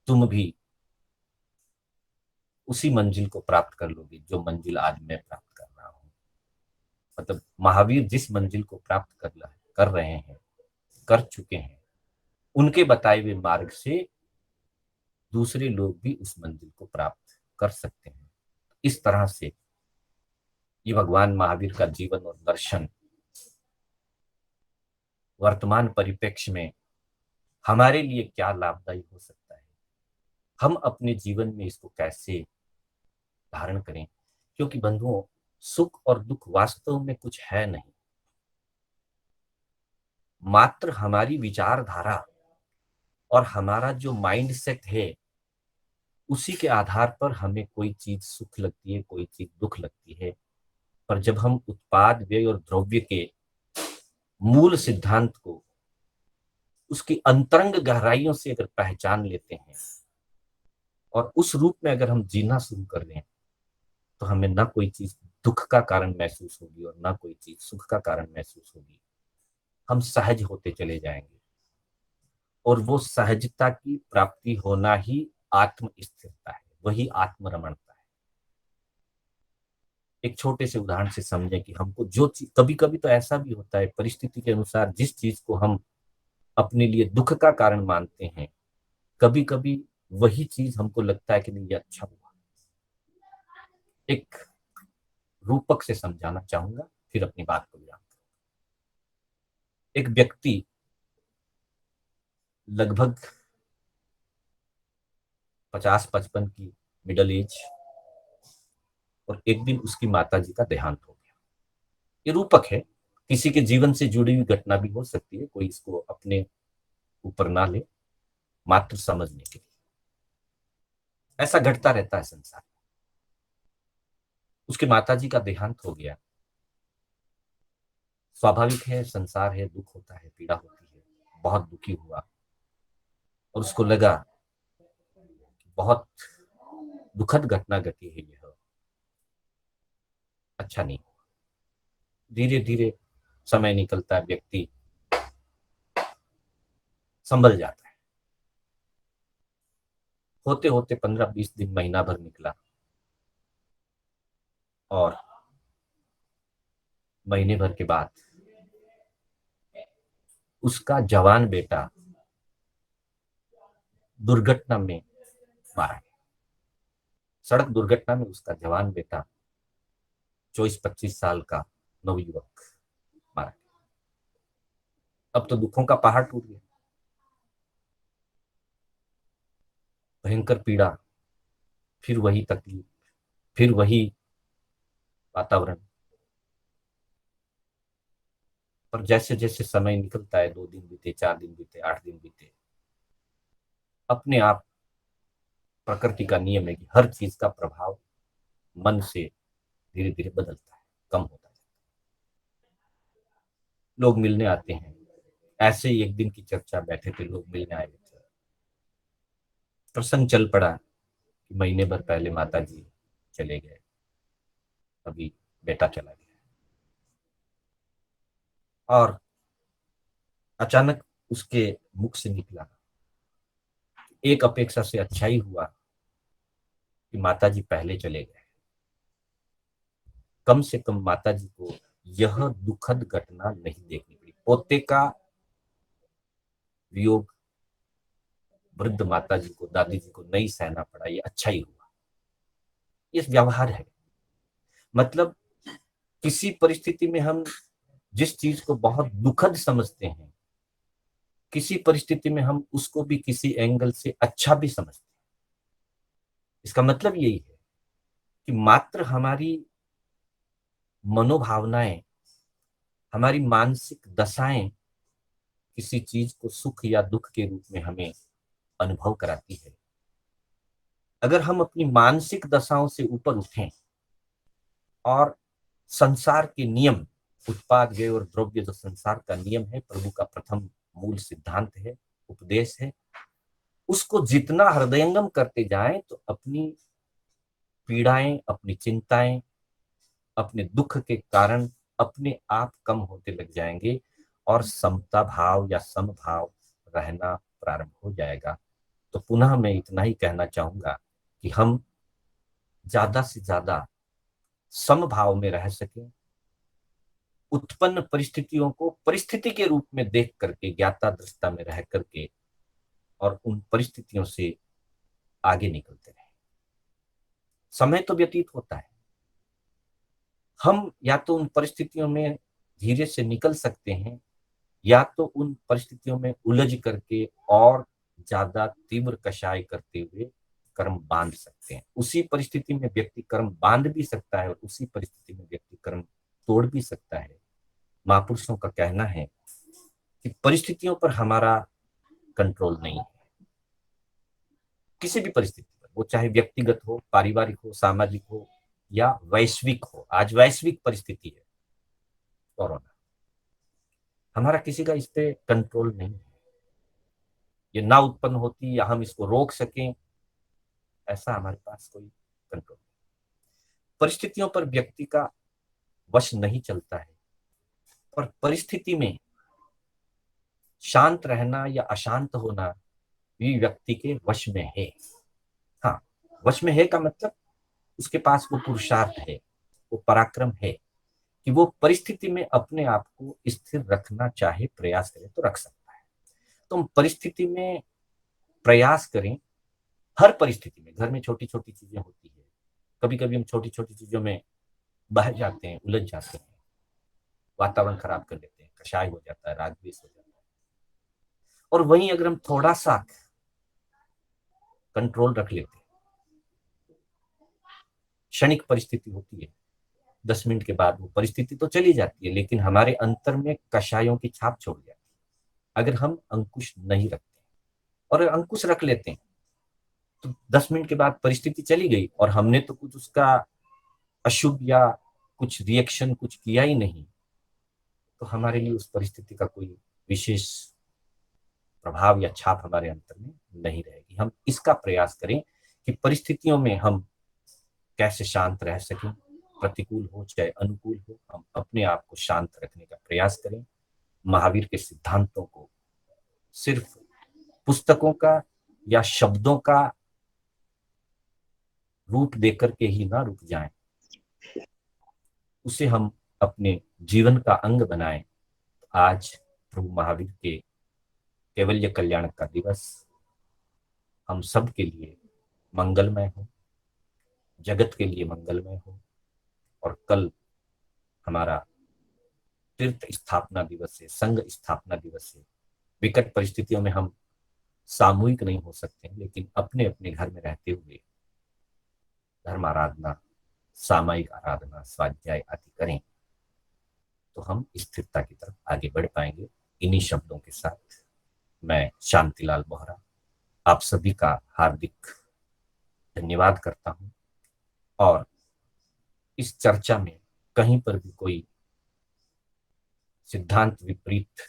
तुम भी उसी मंजिल को प्राप्त कर लोगे जो मंजिल आज मैं प्राप्त कर रहा हूं। मतलब महावीर जिस मंजिल को प्राप्त कर रहे हैं, कर चुके हैं, उनके बताए हुए मार्ग से दूसरे लोग भी उस मंजिल को प्राप्त कर सकते हैं। इस तरह से ये भगवान महावीर का जीवन और दर्शन वर्तमान परिप्रेक्ष्य में हमारे लिए क्या लाभदायी हो सकता है, हम अपने जीवन में इसको कैसे धारण करें। क्योंकि बंधुओं, सुख और दुख वास्तव में कुछ है नहीं, मात्र हमारी विचारधारा और हमारा जो माइंड सेट है उसी के आधार पर हमें कोई चीज सुख लगती है, कोई चीज दुख लगती है। पर जब हम उत्पाद, व्यय और द्रव्य के मूल सिद्धांत को उसकी अंतरंग गहराइयों से अगर पहचान लेते हैं और उस रूप में अगर हम जीना शुरू कर दें, तो हमें ना कोई चीज दुख का कारण महसूस होगी और ना कोई चीज सुख का कारण महसूस होगी। हम सहज होते चले जाएंगे और वो सहजता की प्राप्ति होना ही आत्म स्थिरता है। वही आत्मरमणता है। एक छोटे से उदाहरण से समझें कि हमको जो चीज, कभी कभी तो ऐसा भी होता है परिस्थिति के अनुसार जिस चीज को हम अपने लिए दुख का कारण मानते हैं, कभी कभी वही चीज हमको लगता है कि नहीं ये अच्छा हुआ। एक रूपक से समझाना चाहूंगा, फिर अपनी बात को विराम। एक व्यक्ति लगभग 50-55 की मिडल एज, और एक दिन उसकी माताजी का देहांत हो गया। ये रूपक है, किसी के जीवन से जुड़ी हुई घटना भी हो सकती है, कोई इसको अपने ऊपर ना ले, मात्र समझने के लिए। ऐसा घटता रहता है संसार में। उसके माताजी का देहांत हो गया। स्वाभाविक है, संसार है, दुख होता है, पीड़ा होती है। बहुत दुखी हुआ और उसको लगा कि बहुत दुखद घटना घटी है, यह अच्छा नहीं। धीरे धीरे समय निकलता है, व्यक्ति संभल जाता है। होते होते 15-20 दिन, महीना भर निकला, और महीने भर के बाद उसका जवान बेटा दुर्घटना में मारा गया। सड़क दुर्घटना में उसका जवान बेटा 24-25 साल का नवयुवक मारा गया। अब तो दुखों का पहाड़ टूट गया, भयंकर पीड़ा, फिर वही तकलीफ, फिर वही वातावरण। पर जैसे जैसे समय निकलता है, 2 दिन बीते, 4 दिन बीते, 8 दिन बीते, अपने आप प्रकृति का नियम है कि हर चीज का प्रभाव मन से धीरे धीरे बदलता है, कम होता है। लोग मिलने आते हैं। ऐसे ही एक दिन की चर्चा, बैठे थे लोग, मिलने आए थे, प्रसंग चल पड़ा कि महीने भर पहले माता जी चले गए, अभी बेटा चला गया। और अचानक उसके मुख से निकला, एक अपेक्षा से अच्छा ही हुआ कि माता जी पहले चले गए। कम से कम माता जी को यह दुखद घटना नहीं देखनी पड़ी। पोते का वियोग वृद्ध माता जी को, दादी जी को नहीं सहना पड़ा, ये अच्छा ही हुआ। ये व्यवहार है। मतलब किसी परिस्थिति में हम जिस चीज को बहुत दुखद समझते हैं, किसी परिस्थिति में हम उसको भी किसी एंगल से अच्छा भी समझते हैं। इसका मतलब यही है कि मात्र हमारी मनोभावनाएं, हमारी मानसिक दशाएं किसी चीज को सुख या दुख के रूप में हमें अनुभव कराती है। अगर हम अपनी मानसिक दशाओं से ऊपर उठें और संसार के नियम, उत्पाद व्यय और द्रव्य, जो संसार का नियम है, प्रभु का प्रथम मूल सिद्धांत है, उपदेश है, उसको जितना हृदयंगम करते जाएं तो अपनी पीड़ाएं, अपनी चिंताएं, अपने दुख के कारण अपने आप कम होते लग जाएंगे, और समता भाव या समभाव रहना प्रारंभ हो जाएगा। तो पुनः मैं इतना ही कहना चाहूंगा कि हम ज्यादा से ज्यादा समभाव में रह सकें, उत्पन्न परिस्थितियों को परिस्थिति के रूप में देख करके, ज्ञाता दृष्टा में रह करके, और उन परिस्थितियों से आगे निकलते रहे। समय तो व्यतीत होता है, हम या तो उन परिस्थितियों में धीरे से निकल सकते हैं, या तो उन परिस्थितियों में उलझ करके और ज्यादा तीव्र कषाय करते हुए कर्म बांध सकते हैं। उसी परिस्थिति में व्यक्ति कर्म बांध भी सकता है, और उसी परिस्थिति में व्यक्ति कर्म तोड़ भी सकता है। महापुरुषों का कहना है कि परिस्थितियों पर हमारा कंट्रोल नहीं है। किसी भी परिस्थिति पर, वो चाहे व्यक्तिगत हो, पारिवारिक हो, सामाजिक हो, या वैश्विक हो। आज वैश्विक परिस्थिति है कोरोना, हमारा किसी का इस पे कंट्रोल नहीं है। ये ना उत्पन्न होती या हम इसको रोक सकें, ऐसा हमारे पास कोई कंट्रोल नहीं। परिस्थितियों पर व्यक्ति का वश नहीं चलता है, पर परिस्थिति में शांत रहना या अशांत होना भी व्यक्ति के वश में है। हाँ, वश में है का मतलब उसके पास वो पुरुषार्थ है, वो पराक्रम है कि वो परिस्थिति में अपने आप को स्थिर रखना चाहे, प्रयास करे तो रख सकता है। तो हम परिस्थिति में प्रयास करें, हर परिस्थिति में। घर में छोटी छोटी चीजें होती है, कभी कभी हम छोटी छोटी चीजों में बह जाते हैं, उलझ जाते हैं, वातावरण खराब कर देते हैं, कषाय हो जाता है, राग द्वेष हो जाता है। और वहीं अगर हम थोड़ा सा कंट्रोल रख लेते हैं, क्षणिक परिस्थिति होती है, 10 मिनट के बाद वो परिस्थिति तो चली जाती है, लेकिन हमारे अंतर में कषायों की छाप छोड़ जाती है अगर हम अंकुश नहीं रखते। और अगर अंकुश रख लेते हैं तो 10 मिनट के बाद परिस्थिति चली गई और हमने तो कुछ उसका अशुभ या कुछ रिएक्शन कुछ किया ही नहीं, तो हमारे लिए उस परिस्थिति का कोई विशेष प्रभाव या छाप हमारे अंतर में नहीं रहेगी। हम इसका प्रयास करें कि परिस्थितियों में हम कैसे शांत रह सकें, प्रतिकूल हो चाहे अनुकूल हो, हम अपने आप को शांत रखने का प्रयास करें। महावीर के सिद्धांतों को सिर्फ पुस्तकों का या शब्दों का रूप देकर के ही ना रुक जाएं, उसे हम अपने जीवन का अंग बनाएं। आज प्रभु महावीर के कैवल्य कल्याण का दिवस हम सब के लिए मंगलमय हो, जगत के लिए मंगलमय हो। और कल हमारा तीर्थ स्थापना दिवस है, संघ स्थापना दिवस है। विकट परिस्थितियों में हम सामूहिक नहीं हो सकते, लेकिन अपने अपने घर में रहते हुए धर्म आराधना, सामायिक आराधना, स्वाध्याय आदि करें तो हम स्थिरता की तरफ आगे बढ़ पाएंगे। इन्हीं शब्दों के साथ मैं शांतिलाल बोहरा आप सभी का हार्दिक धन्यवाद करता हूं। और इस चर्चा में कहीं पर भी कोई सिद्धांत विपरीत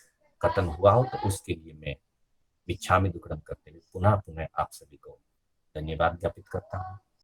कथन हुआ हो तो उसके लिए मैं मिच्छामि दुक्कडम करते हुए पुनः पुनः आप सभी को धन्यवाद ज्ञापित करता हूं।